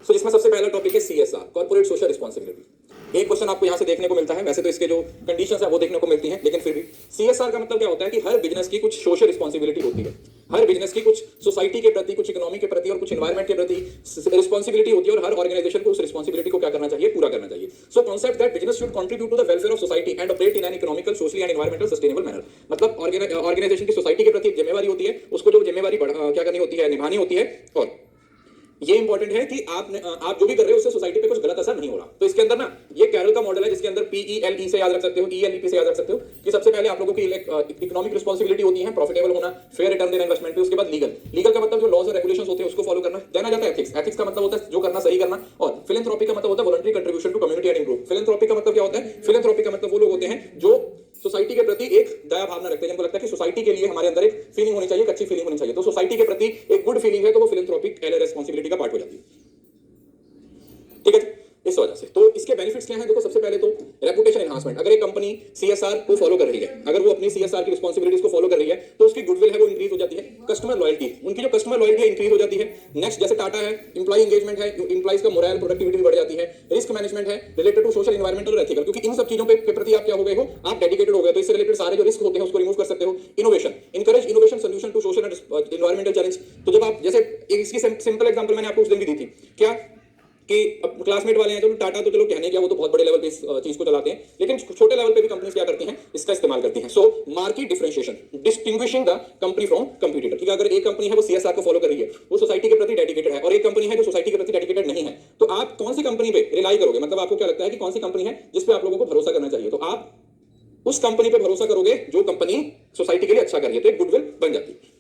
सो इसमें सबसे पहला टॉपिक है सीएसआर, कॉर्पोरेट सोशल रिस्पॉन्सिबिलिटी। एक क्वेश्चन आपको यहां से देखने को मिलता है, वैसे तो इसके जो कंडीशंस है वो देखने को मिलती हैं, लेकिन फिर भी सीएसआर का मतलब क्या होता है कि हर बिजनेस की कुछ सोशल रिस्पॉन्सिबिलिटी होती है, हर बिजनेस की कुछ सोसाइटी के प्रति, कुछ इकोनॉमी के प्रति और कुछ एनवायरमेंट के प्रति रिस्पॉन्सिबिलिटी होती है, और हर ऑर्गेनाइजेशन को उस रिस्पॉन्सिबिलिटी को क्या करना चाहिए, पूरा करना चाहिए। So concept that business should contribute to the welfare of society and operate in an economical, socially and environmental sustainable manner. मतलब ऑर्गेनाइजेशन की सोसाइटी के प्रति जिम्मेवारी होती है, उसको जो जिम्मेवारी क्या करनी होती है, निभानी होती है। और ये इंपॉर्टेंट है कि आप जो भी कर रहे हो उससे सोसाइटी पे कुछ गलत असर नहीं हो रहा। तो इसके अंदर ना ये कैरल का मॉडल है, जिसके अंदर PELE से याद रख सकते हो, ELEP से याद रख सकते हो कि सबसे पहले आप लोगों की इकोनॉमिक रिस्पॉन्सिबिलिटी होती है, प्रॉफिटेबल होना, फेयर रिटर्न देना इन्वेस्टमेंट पे, उसके बाद लीगल का मतलब जो लॉज और रेगुलेशंस होते हैं उसको फॉलो करना। देना जाता है एथिक्स का मतलब होता है जो करना सही करना, और फिलैंथ्रोपी का मतलब होता है voluntary contribution to community and improve. Philanthropy का मतलब क्या होता है, फिलैंथ्रोपी का मतलब वो लोग होते हैं जो सोसाइटी के प्रति एक दया भावना रखते हैं, जिनको लगता है कि सोसाइटी के लिए हमारे अंदर एक फीलिंग होनी चाहिए, एक अच्छी फीलिंग होनी चाहिए। तो सोसाइटी के प्रति एक गुड फीलिंग है तो वो फिलैंथ्रोपिक रिस्पॉन्सिबिलिटी का पार्ट हो जाती है। ठीक है, इस वजह से तो इसके बेनिफिट्स क्या हैं, देखो सबसे पहले तो रेपुटेशन एनहांसमेंट। अगर एक कंपनी सीएसआर को फॉलो कर रही है, अगर वो अपनी सीएसआर की रिस्पॉन्सिबिलिटीज को फॉलो कर रही है, तो उसकी गुडविल है वो इंक्रीज हो जाती है। कस्टमर लॉयल्टी, उनकी जो कस्टमर लॉयल्टी है इंक्रीज हो जाती है। नेक्स्ट जैसे टाटा है, इंप्लॉय एंगेजमेंट है, इंप्लॉइज का मोरल, प्रोडक्टिविटी बढ़ जाती है। रिस्क मैनेजमेंट है रिलेटेड टू सोशल, एनवायरमेंटल और एथिकल, क्योंकि इन सब चीजों के प्रति आप क्या हो गए हो, आप डेडिकेटेड हो गए, तो इससे रिलेटेड सारे जो रिस्क होते हैं उसको रिमूव कर सकते हो। Innovation, encourage innovation solution to social and environmental challenge. तो जब आप जैसे इसकी सिंपल एग्जांपल मैंने आपको उस दिन भी दी थी, क्या कि क्लासमेट वाले हैं तो टाटा तो चलो कहने क्या, वो तो बहुत बड़े लेवल पे इस चीज को चलाते हैं, लेकिन छोटे लेवल पे भी कंपनीज क्या करती हैं, इसका इस्तेमाल करती हैं। So market differentiation, distinguishing the company from competitor. ठीक है, अगर एक कंपनी है वो सीएसआर को फॉलो कर रही है, वो सोसाइटी के प्रति डेडिकेटेड है, और एक कंपनी है जो सोसाइटी के प्रति डेडिकेटेड नहीं है, तो आप कौन सी कंपनी पे रिलाई करोगे? मतलब आपको क्या लगता है कि कौन सी कंपनी है जिस पे आप लोगों को भरोसा करना चाहिए? तो आप उस कंपनी पे भरोसा करोगे जो कंपनी सोसाइटी के लिए अच्छा कर रही है, तो एक गुडविल बन जाती है।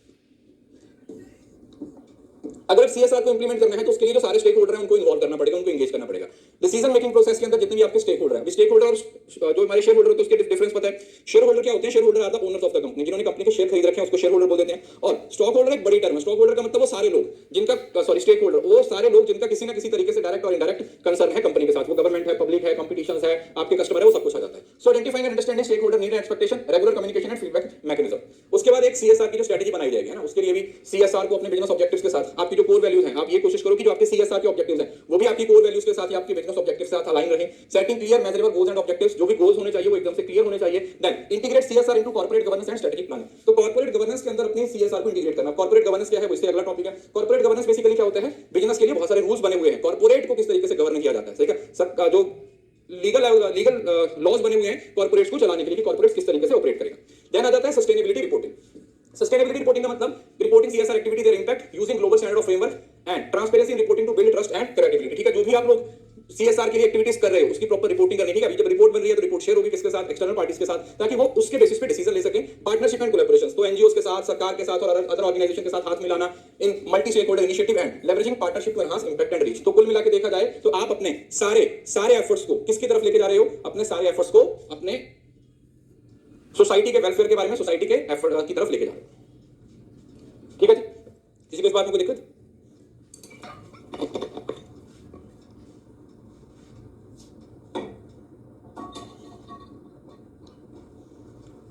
अगर सीएसआर को इंप्लीमेंट करना है तो उसके लिए जो सारे स्टेक होल्डर हैं उनको इन्वॉल्व करना पड़ेगा, उनको एंगेज करना पड़ेगा। डिसीजन मेकिंग प्रोसेस के अंदर जितने भी आपके स्टेक होल्डर हैं, स्टेक होल्डर और जो हमारे शेयर होल्डर होते हैं उसके डिफरेंस पता है। शेयर होल्डर क्या होते हैं? Share holder are the owners of the company, जिन्होंने कंपनी के शेयर खरीद रखे हैं उसको शेयर होल्डर बोल देते हैं। और स्टॉक होल्डर एक बड़ी टर्म है। स्टॉक होल्डर का मतलब वो सारे लोग जिनका स्टेक होल्डर, वो सारे लोग जिनका किसी ना किसी तरीके से डायरेक्ट और इनडायरेक्ट कंसर्न है कंपनी के साथ। वो गवर्नमेंट है, पब्लिक है, कंपटीशन है, आपके कस्टमर है, वो सब कुछ आ जाता है। So identifying and understanding stake holder need and expectation, regular communication and feedback mechanism. उसके बाद एक सीएसआर की जो स्ट्रेटजी बनाई जाएगी ना, उसके लिए भी सीएसआर को अपने बिजनेस ऑब्जेक्टिव्स के साथ, आपकी जो कोर वैल्यूज हैं, आप ये कोशिश करो कि जो आपके सीएसआर के ऑब्जेक्टिव्स हैं वो भी आपकी कोर वैल्यूज के साथ या आपके बिजनेस ऑब्जेक्टिव्स के साथ अलाइन रहे। Setting clear measurable goals and objectives, जो भी गोल्स होने चाहिए वो एकदम से क्लियर होने चाहिए। Then integrate CSR into corporate governance and strategic planning. तो कॉर्पोरेट गवर्नेंस के अंदर अपनी सीएसआर को इंटीग्रेट करना। कॉर्पोरेट गवर्नेंस क्या है, वो इससे अगला टॉपिक है। कॉर्पोरेट गवर्नेंस बेसिकली क्या होता है, बिजनेस के लिए बहुत सारे रूल्स बने हुए हैं, कॉर्पोरेट को किस तरीके से गवर्न किया जाता है। ठीक है, सबका जो लीगल लॉज बने हुए हैं कॉर्पोरेट्स को चलाने के लिए कि कॉर्पोरेट्स किस तरीके से ऑपरेट करेगा। देन आ जाता है सस्टेनेबिलिटी रिपोर्टिंग। सस्टेनेबिलिटी रिपोर्टिंग का मतलब reporting CSR activity, their impact using global standard of framework and transparency in reporting to build trust and credibility. ठीक है, जो भी आप लोग सीएसआर के लिए एक्टिविटीज कर रहे हो उसकी प्रॉपर रिपोर्टिंग करनी है। अभी जब रिपोर्ट बन रही है तो रिपोर्ट शेयर होगी किसके साथ, एक्सटर्नल पार्टीज के साथ, ताकि वो उसके बेसिस पे डिसीजन ले सके। पार्टनरशिप एंड कोलैबोरेशंस, तो एनजीओस के साथ, सरकार के साथ और अदर ऑर्गेनाइजेशन के साथ हाथ मिलाना in multi stake holder initiative and leveraging partnership to enhance impact and reach. तो कुल मिला के देखा जाए तो आप अपने सारे एफर्ट्स को किसकी तरफ लेके जा रहे हो, अपने सारे एफर्ट्स को अपने सोसाइटी के वेलफेयर के बारे में, सोसाइटी के एफर्ट की तरफ लेके जा रहे हो। ठीक है जी, किसी को इस बात में कोई दिक्कत?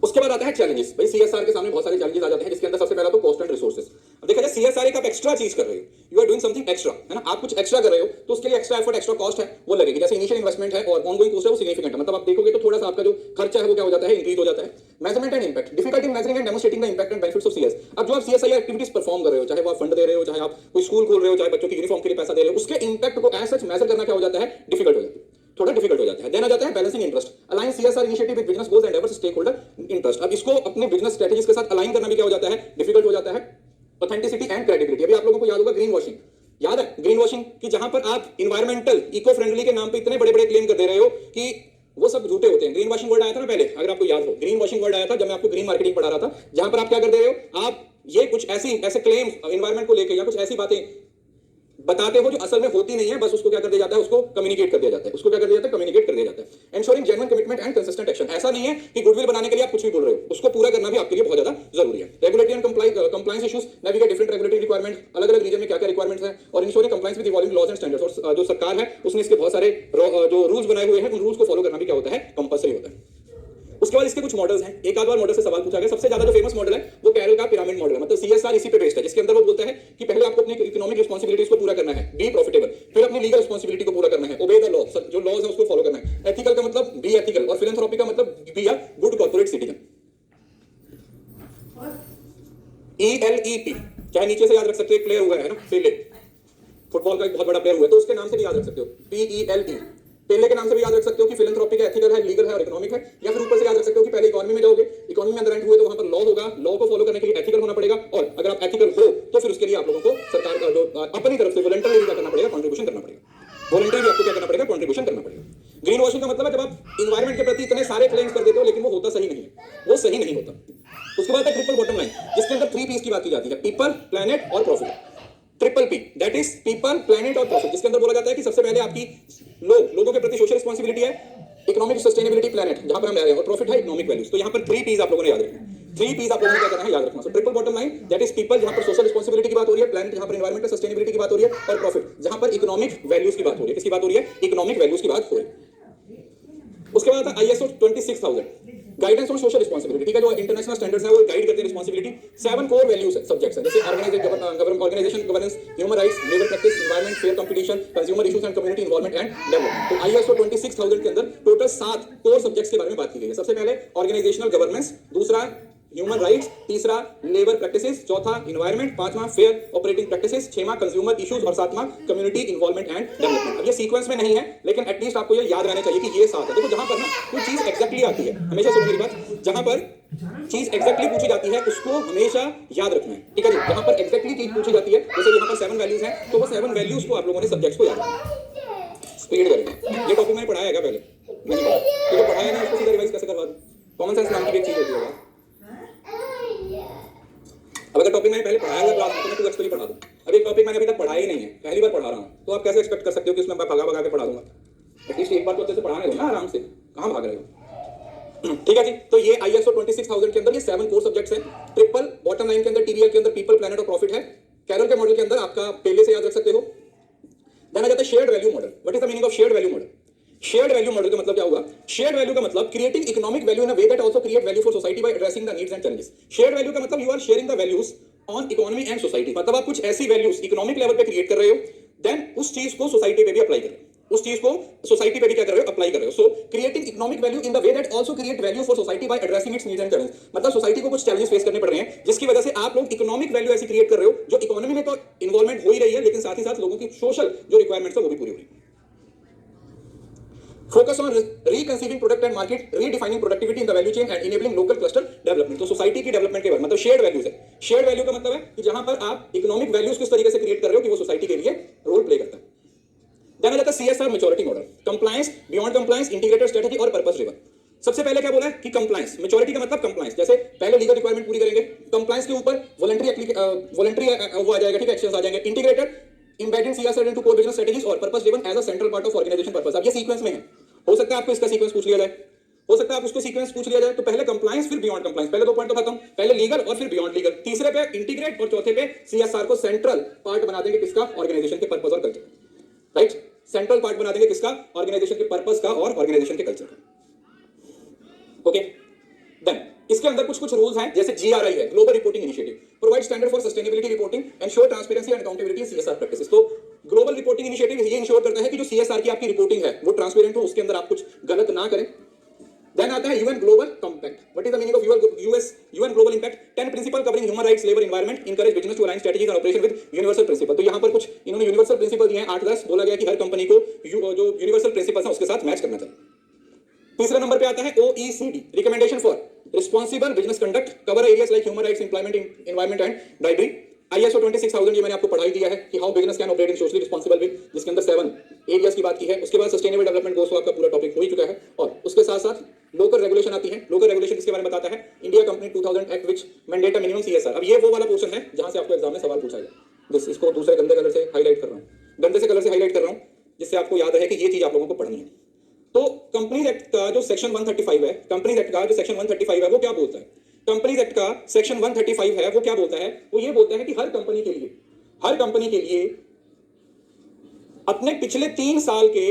उसके बाद आता है चैलेंजेस। भाई सीएसआर के सामने बहुत सारे चैलेंजेस आ जाते हैं, जिसके अंदर सबसे पहला तो कॉस्ट एंड रिसोर्सेज। अब देखा जाए सीएसआर एक आप एक्स्ट्रा चीज कर रहे हो, you are doing something extra, है ना, आप कुछ एक्स्ट्रा कर रहे हो तो उसके लिए एक्स्ट्रा एफर्ट, एक्स्ट्रा कॉस्ट है वो लगेगी। जैसे इनिशियल इन्वेस्टमेंट है और ऑनगोइंग कॉस्ट है वो सिग्निफिकेंट है, मतलब आप देखोगे तो थोड़ा सा आपका जो खर्चा है वो क्या हो जाता है, इंक्रीज हो जाता है। Measurement and impact, difficulty in measuring and demonstrating the impact and benefits of CS. अब जो आप सीएसआई एक्टिविटीज परफॉर्म कर रहे हो, चाहे वो आप फंड दे रहे हो, चाहे आप कोई स्कूल खोल रहे हो, चाहे बच्चों की यूनिफॉर्म के लिए पैसा दे रहे हो, उसके इंपैक्ट को एज सच मेजर करना क्या हो जाता है, डिफिकल्ट हो जाता है, थोड़ा डिफिकल्ट हो जाता है। देन आ जाता है balancing interest, align CSR initiative with business goals and diverse stake holder interest. अब इसको अपने बिजनेस स्ट्रेटजीज के साथ अलाइन करना भी क्या हो जाता है, डिफिकल्ट हो जाता है। ऑथेंटिसिटी एंड क्रेडिबिलिटी, अभी आप लोगों को याद होगा ग्रीन वॉशिंग, याद है ग्रीन वॉशिंग कि जहां पर आप इन्वायरमेंटल इको फ्रेंडली के नाम पे इतने बड़े बड़े क्लेम कर दे रहे हो कि वो सब झूठे होते हैं। ग्रीन वॉशिंग वर्ड आया था ना पहले, अगर आपको याद हो, ग्रीन वॉशिंग वर्ड आया था जब मैं आपको ग्रीन मार्केटिंग पढ़ा रहा था, जहां पर आप क्या कर दे रहे हो, आप ये कुछ ऐसे क्लेम इन्वायरमेंट को लेकर या कुछ ऐसी बातें बताते हो जो असल में होती नहीं है, बस उसको क्या कर दिया जाता है, उसको कम्युनिकेट कर दिया जाता है, उसको क्या कर दिया जाता है, कम्युनिकेट कर दिया जाता है। Ensuring genuine commitment and consistent action, ऐसा नहीं है कि गुडविल बनाने के लिए आप कुछ भी बोल रहे हो, उसको पूरा करना भी आपके लिए बहुत ज्यादा जरूरी है। Regulatory and compliance issues, navigate different regulatory requirement, अलग अलग रीजन में क्या क्या रिक्वायरमेंट्स हैं, और ensuring compliance with evolving laws and standards. और जो सरकार है उसने इसके बहुत सारे जो रूल्स बनाए हुए हैं, उन रूल्स को फॉलो करना भी क्या होता है, कंपल्सरी होता है। उसके बाद इसके कुछ मॉडल्स हैं, एक आध बार मॉडल से सवाल पूछा गया। सबसे ज्यादा जो फेमस मॉडल है वो कैरल का पिरामिड मॉडल है, मतलब सीएसआर इसी पे बेस्ड है, जिसके अंदर वो बोलता है कि पहले आपको अपनी इकोनॉमिक रिस्पांसिबिलिटीज को पूरा करना है, बी प्रॉफिटेबल, फिर अपनी लीगल रिस्पॉन्सिबिलिटी को पूरा करना है, ओबे द लॉ, जो लॉज है उसको फॉलो करना है। एथिकल का मतलब बी एथिकल, और फिलैंथ्रोपी का मतलब be a good corporate citizen. ELEP, चाहे नीचे से याद रख सकते हो, एक प्लेयर हुआ है ना पेले, फुटबॉल का एक बहुत बड़ा प्लेयर हुआ है, तो उसके नाम से भी याद रख सकते हो, PELE। पेले के नाम से भी याद रख सकते हो कि फिलैंथ्रोपी का एथिकल है, लीगल है और इकोनॉमिक है। या फिर ऊपर से याद रख सकते हो कि पहले इकोनॉमी में जाओगे, इकोनॉमी में अंदर एंटर हुए तो वहां पर लॉ होगा, लॉ को फॉलो करने के लिए एथिकल होना पड़ेगा, और अगर आप एथिकल हो तो फिर उसके लिए आप लोगों को सरकार का जो अपनी तरफ से वॉलंटरी क्या करना पड़ेगा, कंट्रीब्यूशन करना पड़ेगा। वॉलंटरी भी आपको क्या करना पड़ेगा, कंट्रीब्यूशन करना पड़ेगा। ग्रीन वॉशिंग का मतलब है जब आप इन्वायरमेंट के प्रति इतने सारे क्लेम्स कर देते हो लेकिन वो होता सही नहीं है, वो सही नहीं होता। उसके बाद है ट्रिपल बॉटम लाइन, जिसके अंदर 3 पीस की बात की जाती है, पीपल, प्लैनेट और profit. Triple P, that is people, planet और प्रॉफिट, जिसके अंदर बोला जाता है कि सबसे पहले आपकी लोगों के प्रति सोशल रिस्पांसिबिलिटी है, इकोनॉमिक सस्टेनेबिलिटी प्लैनेट जहां पर हम रह रहे हैं, और प्रॉफिट है इकोनॉमिक वैल्यूज। तो यहां पर 3 पीस आप लोगों ने याद रखना है। 3 पीस आप लोगों ने क्या करना है, याद रखना। सो triple bottom line, that is people जहां पर सोशल रिस्पांसिबिलिटी की बात हो रही है, प्लैनेट जहां पर एनवायरमेंटल सस्टेनेबिलिटी की बात हो रही है, और प्रॉफिट जहां पर इकोनॉमिक वैल्यूज की बात हो रही है। किसकी बात हो रही है, इकोनॉमिक वैल्यूज की बात हो रही है। उसके बाद आता है ISO 26000, guidance on social responsibility. ठीक है, जो इंटरनेशनल स्टैंडर्ड्स है वो गाइड करते हैं रिस्पांसिबिलिटी। 7 कोर वैल्यूज है, सब्जेक्ट्स है, जैसे organisation governance, human rights, labour practice, environment, fair competition, consumer issues and community involvement and development. तो ISO 26000 के अंदर टोटल 7 कोर सब्जेक्ट्स के बारे में बात की गई है। सबसे पहले ऑर्गेनाइजेशनल गवर्नेंस, दूसरा ह्यूमन राइट्स, तीसरा लेबर प्रैक्टिसेस, चौथा एनवायरमेंट, पांचवा फेयर ऑपरेटिंग प्रैक्टिसेस, छठवां कंज्यूमर इश्यूज और सातवां कम्युनिटी इन्वॉल्वमेंट एंड डेवलपमेंट। अब ये सीक्वेंस में नहीं है लेकिन एटलीस्ट आपको ये याद रहना चाहिए कि ये 7 है। देखो जहां पर ना कोई चीज एग्जैक्टली आती है, हमेशा सुनो मेरी बात, जहां पर चीज एग्जैक्टली पूछी जाती है उसको हमेशा याद रखना है। ठीक है जी, जहां पर एग्जैक्टली चीज पूछी जाती है, जैसे यहाँ पर 7 वैल्यूज हैं, तो वो 7 वैल्यूज को आप लोगों ने सब्जेक्ट्स को याद रखना। स्पीड करेंगे, ये टॉपिक मैंने पढ़ाया है पहले, मैंने पढ़ा, तो जो पढ़ाया नहीं उसको सीधा रिवाइज कैसे करवा दूं? कॉमन सेंस नाम की एक चीज होती है। अब अगर टॉपिक मैंने पहले पढ़ाया हुआ क्लास में तो मैं 2x ही पढ़ा दूं। अब एक टॉपिक मैंने अभी तक पढ़ाया ही नहीं है, पहली बार पढ़ा रहा हूं, तो आप कैसे एक्सपेक्ट कर सकते हो कि उसमें मैं भगा भगा के पढ़ा दूंगा? एटलीस्ट एक बार तो अच्छे से पढ़ाने दो ना, आराम से, कहां भाग रहे हो? ठीक है जी, तो ये ISO 26000 के अंदर ये 7 कोर सब्जेक्ट्स हैं। ट्रिपल बॉटम लाइन के अंदर TBL के अंदर पीपल, प्लैनेट और प्रॉफिट है। कैरल के मॉडल के अंदर आपका पहले से याद रख सकते हो। देन आ जाता है shared value model. What is the meaning of shared value model? Shared value model का मतलब क्या हुआ? शेयर्ड वैल्यू का मतलब creating economic value in a way that also create value for society by addressing the needs and challenges. Shared value का मतलब you are sharing the values on economy and society, मतलब आप कुछ ऐसी values economic level पे create कर रहे हो, देन उस चीज को सोसाइटी पे भी अप्लाई कर रहे हो, उस चीज को सोसाइटी पे भी क्या कर रहे हो, अप्लाई कर रहे हो। सो creating economic value in the way that also create value for society by addressing it's needs and challenges, मतलब सोसाइटी को कुछ चैलेंजेस फेस करने पड़ रहे हैं जिसकी वजह से आप लोग इकोनॉमिक वैल्यू ऐसी क्रिएट कर रहे हो जो इकोनॉमी में तो इन्वॉल्वमेंट हो ही रही है लेकिन साथ ही साथ लोगों की सोशल जो रिक्वायरमेंट्स है वो भी पूरी हो रही है। Focus on reconceiving product and market, redefining productivity in the value chain and enabling local cluster development। तो सोसाइटी की डेवलपमेंट के बारे में मतलब शेयर्ड वैल्यूज है। शेयर्ड वैल्यू का मतलब है कि जहां पर आप इकोनॉमिक वैल्यूज किस तरीके से क्रिएट कर रहे हो कि वो सोसाइटी के लिए रोल प्ले करता है। देन आ जाता है CSR maturity model, compliance, beyond compliance, integrated strategy और पर्पस ड्रिवन। सबसे पहले क्या बोला है कि कंप्लायंस, मैच्योरिटी का मतलब कंप्लायंस, जैसे पहले लीगल रिक्वायरमेंट पूरी करेंगे, कंप्लायंस के ऊपर वॉलंटरी वो आ जाएगा, ठीक है, एक्शंस आ जाएंगे। Integrated, embedding CSR into core business strategies और purpose driven as a central part of organization purpose। अब ये सीक्वेंस में है, हो सकता है आपको इसका सीक्वेंस पूछ लिया जाए, हो सकता है आप उसको सीक्वेंस पूछ लिया जाए। तो पहले कंप्लायंस फिर बियॉन्ड कंप्लायंस, पहले 2 पॉइंट तो खत्म, पहले लीगल और फिर बियॉन्ड लीगल, तीसरे पे इंटीग्रेट और चौथे पे CSR को सेंट्रल पार्ट बना देंगे किसका, ऑर्गेनाइजेशन के पर्पस और कल्चर, राइट, सेंट्रल पार्ट बना देंगे किसका, ऑर्गेनाइजेशन के पर्पस का और ऑर्गेनाइजेशन के कल्चर का। ओके, देन इसके अंदर कुछ रूल्स हैं, जैसे GRI है, global reporting initiative, provide standard for sustainability reporting, ensure transparency and accountability in CSR practices. तो ग्लोबल रिपोर्टिंग इनिशिएटिव ये इंश्योर करता है कि जो CSR की आपकी रिपोर्टिंग है वो ट्रांसपेरेंट हो, उसके अंदर आप कुछ गलत ना करें। देन आता है UN global compact. What is the meaning of UN global impact? 10 principle covering human rights, labour, environment, encourage business to align strategies and operation with universal principle. तो यहां पर कुछ इन्होंने यूनिवर्सल प्रिंसिपल दिए हैं 8-10, बोला गया कि हर कंपनी को जो यूनिवर्सल प्रिंसिपल्स हैं उसके साथ मैच करना चाहिए। तीसरे नंबर पे आता है OECD recommendation for responsible business conduct, cover areas like human rights, employment, environment and ड्राइवरी। ISO 26000 ये मैंने आपको पढ़ाई दिया है कि how business can operate in socially responsible way, जिसके अंदर 7 एरियाज की बात की है। उसके बाद सस्टेनेबल डेवलपमेंट गोल्स आपका पूरा टॉपिक हो ही चुका है, और उसके साथ साथ लोकल रेगुलेशन आती है। लोकल रेगुलेशन किसके बारे में बताता है? India company 2000 act which mandate a minimum CSR। अब ये वो वाला पोर्शन है जहां से आपको एग्जाम में सवाल पूछा जाए। इसको दूसरे गंदे कलर से हाईलाइट कर रहा हूं, गंदे से कलर से हाईलाइट कर रहा हूं, जिससे आपको याद रहे कि ये चीज आप लोगों को पढ़नी है। तो कंपनीज एक्ट का जो सेक्शन 135 है, कंपनीज एक्ट का जो सेक्शन 135 है वो क्या बोलता है? कंपनीज एक्ट का सेक्शन 135 है वो क्या बोलता है? वो ये बोलता है कि हर कंपनी के लिए अपने पिछले 3 साल के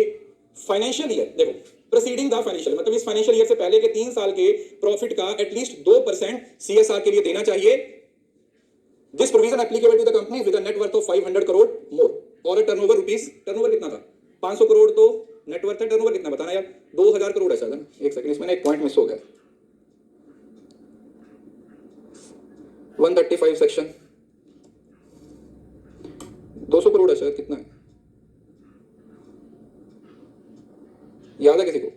फाइनेंशियल ईयर, देखो प्रोसीडिंग द फाइनेंशियल, मतलब इस फाइनेंशियल ईयर से पहले के 3 साल के प्रॉफिट का एटलीस्ट 2% CSR के लिए देना चाहिए। This provision applicable to the company with a net worth of 500 crore more. और टर्नओवर रुपीस, टर्नओवर कितना था 500 करोड़, तो नेटवर्थ है, टर्नओवर कितना बताना यार 2000 करोड़ है शायद ना। एक सेकंड, इसमें एक पॉइंट मिस हो गया। 135 सेक्शन 200 करोड़ है शायद, कितना है याद है किसी को?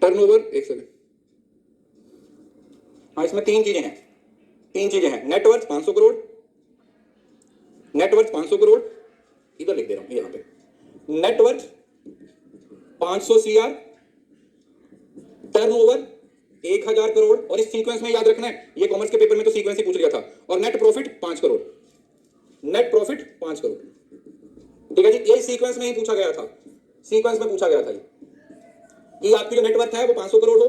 टर्नओवर, एक सेकंड, हाँ इसमें तीन चीजें हैं, नेटवर्थ 500 करोड़, नेटवर्थ 500 करोड़, इधर लिख दे रहा हूं यहां पे, नेटवर्थ 500 सीआर, टर्नओवर 1000 करोड़, और इस सीक्वेंस में याद रखना है, ये कॉमर्स के पेपर में तो सीक्वेंस ही पूछ लिया था, और net profit 5 crore, net profit 5 crore, ठीक है जी। ये सीक्वेंस में ही पूछा गया था, सीक्वेंस में पूछा गया था कि आपकी जो नेटवर्थ है वो 500 करोड़ हो,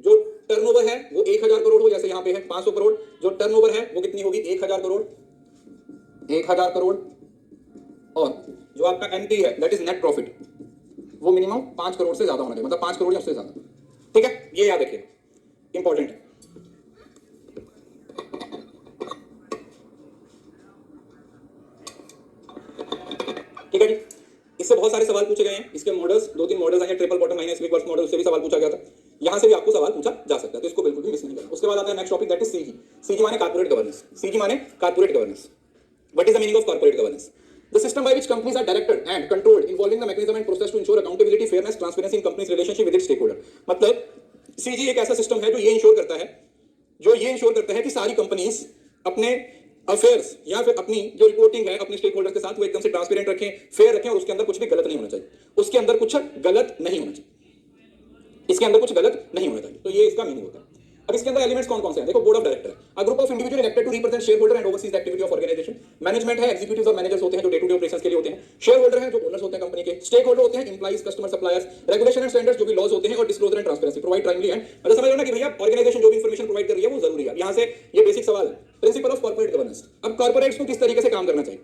जो टर्नओवर है वो 1000 करोड़ हो, जैसे यहां पे है 500 करोड़, जो टर्नओवर है वो कितनी होगी 1000 करोड़, 1000 करोड़, और जो आपका एनपी है दैट इज नेट प्रॉफिट, वो मिनिमम 5 करोड़ से ज्यादा होना चाहिए, मतलब 5 करोड़ या उससे ज्यादा, ठीक है, ये याद रखिए, इंपॉर्टेंट है। ठीक है जी, इससे बहुत सारे सवाल पूछे गए हैं, इसके मॉडल्स 2-3 मॉडल्स हैं, ट्रिपल बॉटम लाइन स्विक वर्स मॉडल से भी सवाल पूछा गया था, यहां से भी आपको सवाल पूछा जा सकता है, तो इसको बिल्कुल भी मिस नहीं करना। उसके बाद आता है next topic that is CG. CG माने कॉर्पोरेट गवर्नेंस, सीजी माने corporate governance. What is the meaning of corporate governance? The system by which companies are directed and controlled, involving the mechanism and process to ensure accountability, fairness, transparency in company's relationship with its stakeholder। मतलब CG एक ऐसा system है जो ये ensure करता है कि सारी कंपनीज अपने अफेयर्स या फिर अपनी जो रिपोर्टिंग है अपने स्टेक होल्डर्स के साथ वो एकदम से ट्रांसपेरेंट रखें, फेयर रखें, और उसके अंदर कुछ भी गलत नहीं होना चाहिए, उसके अंदर कुछ गलत नहीं होना चाहिए, इसके अंदर कुछ गलत नहीं होना चाहिए, तो ये इसका मीनिंग होता है। अब इसके अंदर एलिमेंट्स कौन कौन से हैं? देखो, board of director, a group of individual elected to represent share holder and overseas activity of organisation. Management है, एग्जीक्यूटिव्स और मैनेजर्स होते हैं जो डे टू डे ऑपरेशंस के लिए होते हैं। शेयर होल्डर हैं जो ओनर्स होते हैं कंपनी के। स्टेक होल्डर होते हैं employees, customer, suppliers. Regulation and standards जो भी लॉज होते हैं, और disclosure and transparency provide timely and, मतलब समझ लो ना कि भैया ऑर्गेनाइजेशन जो भी इंफॉर्मेशन प्रोवाइड कर रही है वो जरूरी है। यहां से ये बेसिक सवाल, प्रिंसिपल ऑफ कॉर्पोरेट गवर्नेंस। अब कॉर्पोरेट्स को किस तरीके से काम करना चाहिए,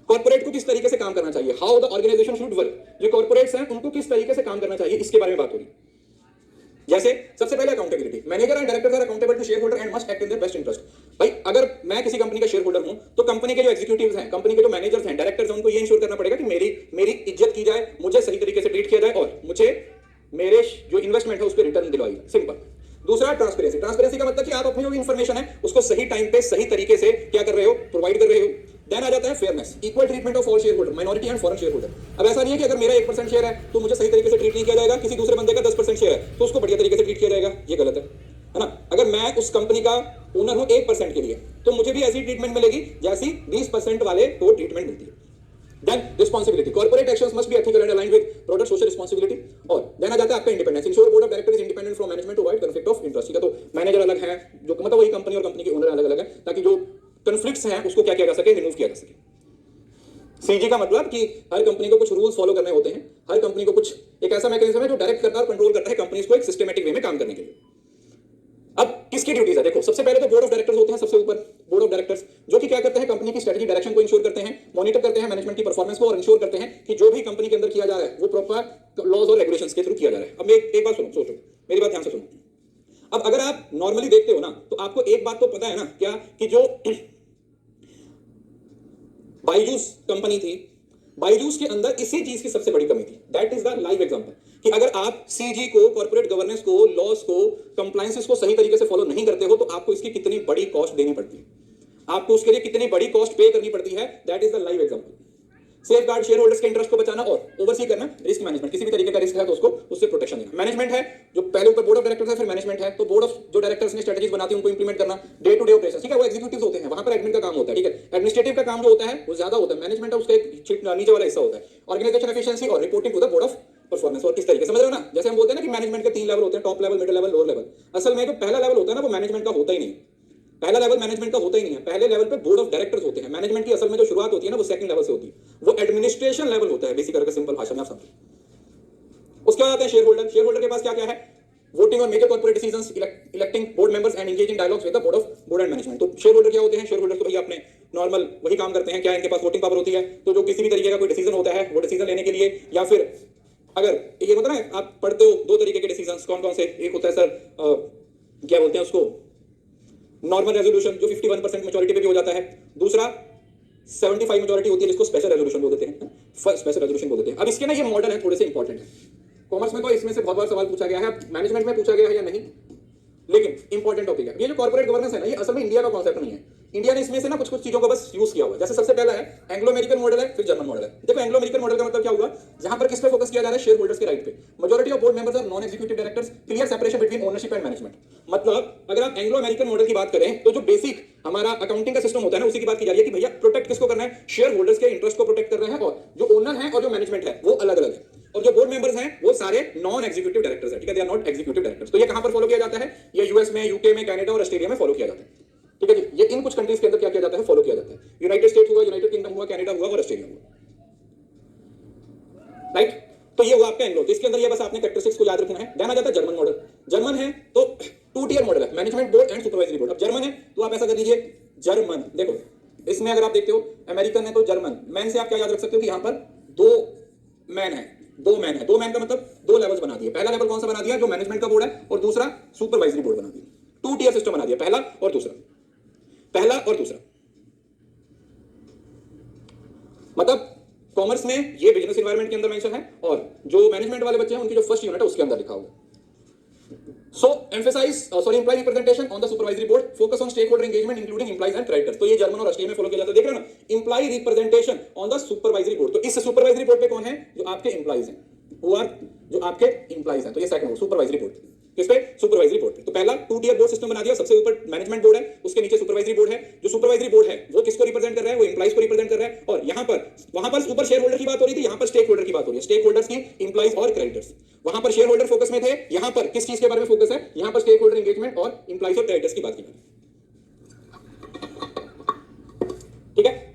कॉर्पोरेट को किस तरीके से काम करना चाहिए, how the organisation should work, जो कॉर्पोरेट्स हैं उनको किस तरीके से काम करना चाहिए, इसके बारे में बात हो रही है। जैसे सबसे पहले accountability, manager and directors are accountable to share holder and must act in their best interest. भाई अगर मैं किसी कंपनी का शेयर होल्डर हूं तो कंपनी के जो एग्जीक्यूटिव्स हैं, कंपनी के जो मैनेजर्स हैं, डायरेक्टर्स हैं, उनको ये इंश्योर करना पड़ेगा कि मेरी इज्जत की जाए, मुझे सही तरीके से ट्रीट किया जाए, और मुझे मेरे जो इन्वेस्टमेंट है उस पर रिटर्न दिलवाई जाए, सिंपल। दूसरा ट्रांसपेरेंसी, ट्रांसपेरेंसी का मतलब कि आप अपनी जो इन्फॉर्मेशन है उसको सही टाइम पे सही तरीके से क्या कर रहे हो, प्रोवाइड कर रहे हो। देन आ जाता है fairness, equal treatment of all share holder, minority and foreign share holder. अब ऐसा नहीं है कि अगर मेरा 1% शेयर है तो मुझे सही तरीके से ट्रीट नहीं किया जाएगा, किसी दूसरे बंदे का 10% शेयर है तो उसको बढ़िया तरीके से ट्रीट किया जाएगा, ये गलत है ना। अगर मैं उस कंपनी का ओनर हूं 1% के लिए तो मुझे भी ऐसी ट्रीटमेंट मिलेगी जैसी 20% वाले को ट्रीटमेंट मिलती है। Then responsibility, corporate actions must be ethical and aligned with broader social responsibility। और then आ जाता है आपका independence, ensure board of director is independent from management to avoid conflict of interest. ठीक है, तो मैनेजर अलग है, जो मतलब वही कंपनी और कंपनी के ओनर अलग अलग है, ताकि जो कॉन्फ्लिक्ट्स हैं उसको क्या किया जा सके, रिमूव किया जा सके। सीजी का मतलब कि हर कंपनी को कुछ रूल्स फॉलो करने होते हैं, हर कंपनी को कुछ एक ऐसा मैकेनिज्म है जो डायरेक्ट करता है और कंट्रोल करता है कंपनीज को एक सिस्टमैटिक वे में काम करने के लिए। अब किसकी ड्यूटीज है, देखो सबसे पहले तो बोर्ड ऑफ डायरेक्टर्स होते हैं, सबसे ऊपर बोर्ड ऑफ डायरेक्टर्स, जो कि क्या करते हैं, कंपनी की स्ट्रेटजी डायरेक्शन को इंश्योर करते हैं, मॉनिटर करते हैं मैनेजमेंट की परफॉर्मेंस को, और इंश्योर करते हैं कि जो भी कंपनी के अंदर किया जा रहा है वो प्रॉपर लॉज और रेगुलेशंस के थ्रू किया जा रहा है। अब एक बात सुनो, सोचो, मेरी बात ध्यान से सुनो। अब अगर आप नॉर्मली देखते हो ना तो आपको एक बात तो पता है ना, क्या कि जो बायजूस कंपनी थी, बायजूस के अंदर इसी चीज की सबसे बड़ी कमी थी। That is the live example कि अगर आप सीजी को, कॉर्पोरेट गवर्नेंस को, लॉस को, कंप्लायंसेस को सही तरीके से फॉलो नहीं करते हो तो आपको इसकी कितनी बड़ी कॉस्ट देनी पड़ती है, आपको उसके लिए कितनी बड़ी कॉस्ट पे करनी पड़ती है। That is the live example. Safe guard share holders के इंटरेस्ट को बचाना और ओवरसी करना रिस्क मैनेजमेंट, किसी भी तरीके का रिस्क है तो उसको उससे प्रोटेक्शन देना। मैनेजमेंट है जो पहले ऊपर बोर्ड ऑफ डायरेक्टर्स है, फिर मैनेजमेंट है, तो बोर्ड ऑफ जो डायरेक्टर्स ने स्ट्रेटजीज बनाती है उनको इंप्लीमेंट करना, डे टू डे ऑपरेशन, ठीक है, वो एग्जीक्यूटिव्स होते हैं, वहां पर एडमिन का काम होता है, ठीक है। एडमिनिस्ट्रेटिव का काम जो होता है वो ज्यादा होता है, मैनेजमेंट है उसका एक नीचे वाला हिस्सा होता है, ऑर्गेनाइजेशन एफिशिएंसी और reporting to the board of performance. और किस तरीके से, समझ रहे हो ना, जैसे हम बोलते हैं ना कि मैनेजमेंट के 3 लेवल होते हैं, top level, middle level, lower level. असल में जो पहला लेवल होता है ना वो मैनेजमेंट का होता ही नहीं, पहला लेवल मैनेजमेंट का होता ही नहीं है, पहले लेवल पे बोर्ड ऑफ डायरेक्टर्स होते हैं। मैनेजमेंट की असल में जो शुरुआत होती है ना वो सेकंड लेवल से होती है, वो एडमिनिस्ट्रेशन लेवल होता है, बेसिक करके सिंपल भाषा में आप समझिए। उसके बाद आते हैं शेयर होल्डर। शेयर होल्डर के पास क्या क्या है, voting on major corporate decisions, electing board members and engaging dialogues with the board and management. तो शेयर होल्डर क्या होते हैं, शेयर होल्डर तो भैया अपने नॉर्मल वही काम करते हैं, क्या इनके पास वोटिंग पावर होती है, तो जो किसी भी तरीके का कोई डिसीजन होता है वो डिसीजन लेने के लिए, या फिर अगर ये होता है ना, आप पढ़ते हो 2 तरीके के डिसीजंस, कौन कौन से, एक होता है सर क्या बोलते हैं उसको, नॉर्मल रेजोल्यूशन जो 51% मेजॉरिटी पे भी हो जाता है, दूसरा 75 मेजॉरिटी होती है जिसको स्पेशल रेजोल्यूशन बोल देते हैं, स्पेशल रेजोल्यूशन बोल देते हैं। अब इसके ना ये मॉडल है थोड़े से इंपॉर्टेंट है, कॉमर्स में तो इसमें से बहुत बार सवाल पूछा गया है, मैनेजमेंट में पूछा गया है या नहीं, लेकिन इंपॉर्टेंट टॉपिक है। ये जो कॉर्पोरेट गवर्नेंस है ना, ये असल में इंडिया का कॉन्सेप्ट नहीं है, इंडिया ने इसमें से ना कुछ कुछ चीजों को बस यूज किया हुआ है। जैसे सबसे पहला है एंग्लो अमेरिकन मॉडल है, फिर जर्मन मॉडल है। देखो एंग्लो अमेरिकन मॉडल का मतलब क्या हुआ, जहां पर किस पे फोकस किया जा रहा है, शेयर होल्डर्स के राइट पे। Majority of board members are non executive directors, clear separation between ownership and management. मतलब अगर आप एंग्लो अमेरिकन मॉडल की बात करें तो जो बेसिक हमारा अकाउंटिंग का सिस्टम होता है ना, उसी की बात की जा रही है कि भैया प्रोटेक्ट किसको करना है, शेयर होल्डर्स के इंटरेस्ट को प्रोटेक्ट कर रहे हैं, और जो ओनर है और जो मैनेजमेंट है वो अलग अलग है, और जो बोर्ड मेंबर्स हैं वो सारे नॉन एग्जीक्यूटिव डायरेक्टर्स हैं, ठीक है, they are not executive directors. तो ये कहां पर फॉलो किया जाता है, ये यूएस में, यूके में, कनाडा और ऑस्ट्रेलिया में फॉलो किया जाता है, ठीक है जी। ये इन कुछ कंट्रीज के अंदर क्या किया जाता है, फॉलो किया जाता है। यूनाइटेड स्टेट हुआ, यूनाइटेड किंगडम हुआ, कनाडा हुआ और ऑस्ट्रेलिया हुआ, राइट। तो ये हुआ आपका एंग्लो। तो इसके अंदर ये बस आपने कैरेक्टरिस्टिक्स को याद रखना है। देन आ जाता है जर्मन मॉडल। जर्मन है तो 2 टियर मॉडल है, management board and supervisory board. अब जर्मन है तो आप ऐसा कर दीजिए, जर्मन देखो इसमें अगर आप देखते हो अमेरिकन है तो जर्मन मैन से आप क्या याद रख सकते हो कि यहां पर 2 मैन है, 2 मैन है। 2 मैन का मतलब 2 लेवल्स बना दिए। पहला लेवल कौन सा बना दिया, जो मैनेजमेंट का बोर्ड है, और दूसरा सुपरवाइजरी बोर्ड बना दिया। 2 टियर सिस्टम बना दिया, पहला और दूसरा, पहला और दूसरा। मतलब कॉमर्स में ये बिजनेस एनवायरनमेंट के अंदर मेंशन है, और जो मैनेजमेंट वाले बच्चे हैं उनकी जो फर्स्ट यूनिट है उसके अंदर लिखा हुआ। So emphasize employee representation on the supervisory board, focus on stakeholder engagement including employees and creditors। तो ये जर्मन और ऑस्ट्रेलिया में फॉलो किया जाता है, देख रहे हो ना, employee representation on the supervisory board। तो इस supervisory board पे कौन है, जो आपके एम्प्लॉइज हैं, who are जो आपके एम्प्लॉइज हैं। तो ये सेकंड सुपरवाइजरी बोर्ड, किस पे, सुपरवाइजरी बोर्ड पे। तो पहला 2 टियर बोर्ड सिस्टम बना दिया, सबसे ऊपर मैनेजमेंट बोर्ड है, उसके नीचे सुपरवाइजरी बोर्ड है। जो सुपरवाइजरी बोर्ड है वो किसको रिप्रेजेंट कर रहा है, वो एम्प्लॉइज को रिप्रेजेंट कर रहा है। और यहां पर, वहां पर ऊपर शेयर होल्डर की बात हो रही थी, यहां पर स्टेक होल्डर की बात हो रही है, स्टेक होल्डर्स की, एम्प्लॉइज और क्रेडिटर्स। वहां पर शेयर होल्डर फोकस में थे, यहां पर किस चीज के बारे में फोकस है, यहां पर स्टेक होल्डर एंगेजमेंट और एम्प्लॉइज और क्रेडिटर्स की बात की, ठीक है।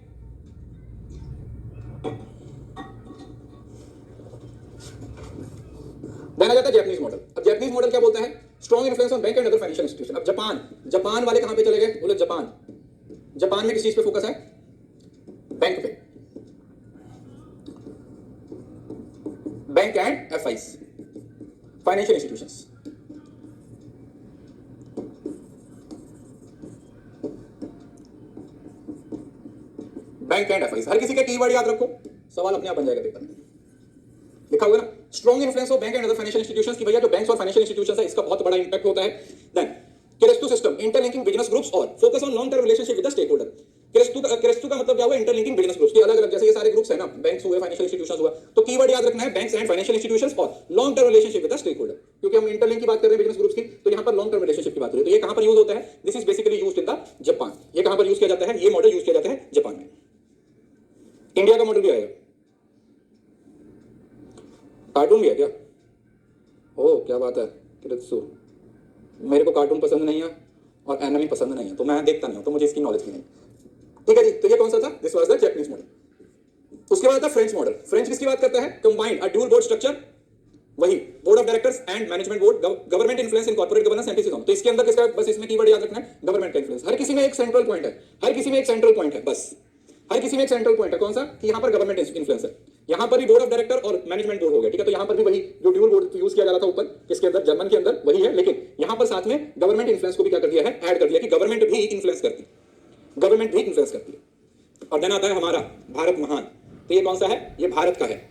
देन आ जाता है जैपनीज मॉडल। अब जैपनीज मॉडल क्या बोलता है, strong influence on bank and other financial institution. अब जापान वाले कहां पे चले गए, बोले जापान में किस चीज पे फोकस है, बैंक पे, bank and FIs, financial institutions. Bank and FIs, हर किसी का कीवर्ड याद रखो, सवाल अपने आप बन जाएगा पेपर में, लिखा हुआ ना, strong influence of bank and other financial institutions की भैया जो बैंक्स और फाइनेंशियल इंस्टीट्यूशंस है इसका बहुत बड़ा इंपैक्ट होता है। Then keiretsu system, interlinking business groups और focus on long term relationship with the stake holder. Keiretsu का मतलब क्या हुआ, इंटरलिंकिंग बिजनेस ग्रुप्स के अलग अलग, जैसे ये सारे ग्रुप्स है ना, बैंक्स हुए, फाइनेंशियल इंस्टीट्यूशंस हुआ, तो कीवर्ड याद रखना है बैंक्स एंड फाइनेंशियल इंस्टीट्यूशंस और long term relationship with the stake holder, क्योंकि हम इंटरलिंक की बात कर रहे हैं बिजनेस ग्रुप्स की, तो यहां पर लॉन्ग टर्म रिलेशनशिप की बात हो रही है। तो ये कहां पर यूज होता है, this is basically used in the Japan. ये कहां पर यूज किया जाता है, ये मॉडल यूज किया जाता है जापान में। इंडिया का मॉडल भी आएगा, कार्टून भी है क्या, ओ क्या बात है किरत्सु, मेरे को कार्टून पसंद नहीं है और एनिमे पसंद नहीं है, तो मैं देखता नहीं हूं, तो मुझे इसकी नॉलेज भी नहीं, ठीक है जी। तो ये कौन सा था, this was the Japanese model. उसके बाद था फ्रेंच मॉडल। फ्रेंच किसकी बात करता है, कंबाइंड अ ड्यूल बोर्ड स्ट्रक्चर, वही board of directors and management board, government influence in corporate governance and तो इसके अंदर किसका, बस इसमें कीवर्ड याद रखना है, गवर्नमेंट का इन्फ्लुएंस। हर किसी में एक सेंट्रल पॉइंट है, हर किसी में एक सेंट्रल पॉइंट है, बस हर किसी में एक सेंट्रल पॉइंट है, कौन सा, कि यहां पर गवर्नमेंट इन्फ्लुएंस है। यहां पर भी बोर्ड ऑफ डायरेक्टर और मैनेजमेंट बोर्ड हो गया, ठीक है। तो यहां पर भी वही जो ड्यूल बोर्ड यूज किया जा रहा था ऊपर, किसके अंदर, जर्मन के अंदर, वही है, लेकिन यहां पर साथ में गवर्नमेंट इन्फ्लुएंस को भी क्या कर दिया है, ऐड कर दिया कि गवर्नमेंट भी इन्फ्लुएंस करती है, गवर्नमेंट भी इन्फ्लुएंस करती है। और देन आता है हमारा भारत महान। तो ये कौन सा है, ये भारत का है।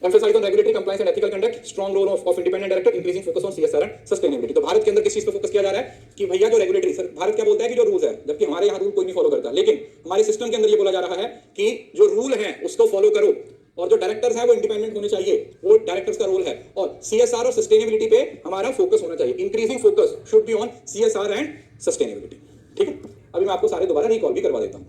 Emphasize on regulatory compliance and ethical conduct, strong role of independent director, increasing focus on CSR and sustainability। तो भारत के अंदर किस चीज पे फोकस किया जा रहा है कि भैया जो रेगुलेटरी, भारत क्या बोलता है कि जो रूल्स है, जबकि हमारे यहाँ रूल कोई नहीं फॉलो करता, लेकिन हमारे सिस्टम के अंदर ये बोला जा रहा है कि जो रूल है उसको फॉलो करो, और जो डायरेक्टर्स हैं वो इंडिपेंडेंट होने चाहिए, वो डायरेक्टर्स का रोल है, और सीएसआर और सस्टेनेबिलिटी पे हमारा फोकस होना चाहिए। Increasing focus should be on CSR and sustainability, ठीक है। अभी मैं आपको सारे दोबारा रिकॉल भी करवा देता हूँ।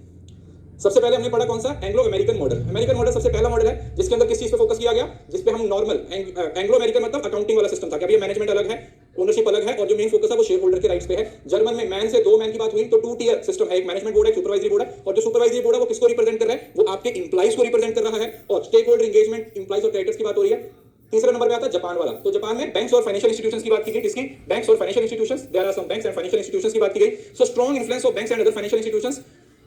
सबसे पहले हमने पढ़ा कौन सा, Anglo American model. American model सबसे पहला मॉडल है जिसके अंदर किस चीज पे फोकस किया गया, जिसपे हम नॉर्मल, एंग्लो अमेरिकन मतलब अकाउंटिंग वाला सिस्टम था कि अभी मैनेजमेंट अलग है, ओनरशिप अलग है, और जो मेन फोकस है वो शेयर होल्डर के राइट्स पे है। जर्मन में मैन से 2 मैन की बात हुई, तो 2 टियर सिस्टम है, एक मैनेजमेंट बोर्ड है, सुपरवाइजरी बोर्ड है, और जो सुपरवाइजरी बोर्ड है वो किसको रिप्रेजेंट कर रहा है, वो आपके एम्प्लॉइज को रिप्रेजेंट कर रहा है, और स्टेक होल्डर एंगेजमेंट, एम्प्लॉइज और क्रेडिटर्स की बात हो रही है। तीसरे नंबर पे आता है जापान वाला। तो जापान में बैंक्स और फाइनेंशियल इंस्टीट्यूशंस की बात की गई, किसकी, बैंक्स और financial institutions, there are some banks and financial institutions की बात की गई। So strong influence of banks and other financial institutions,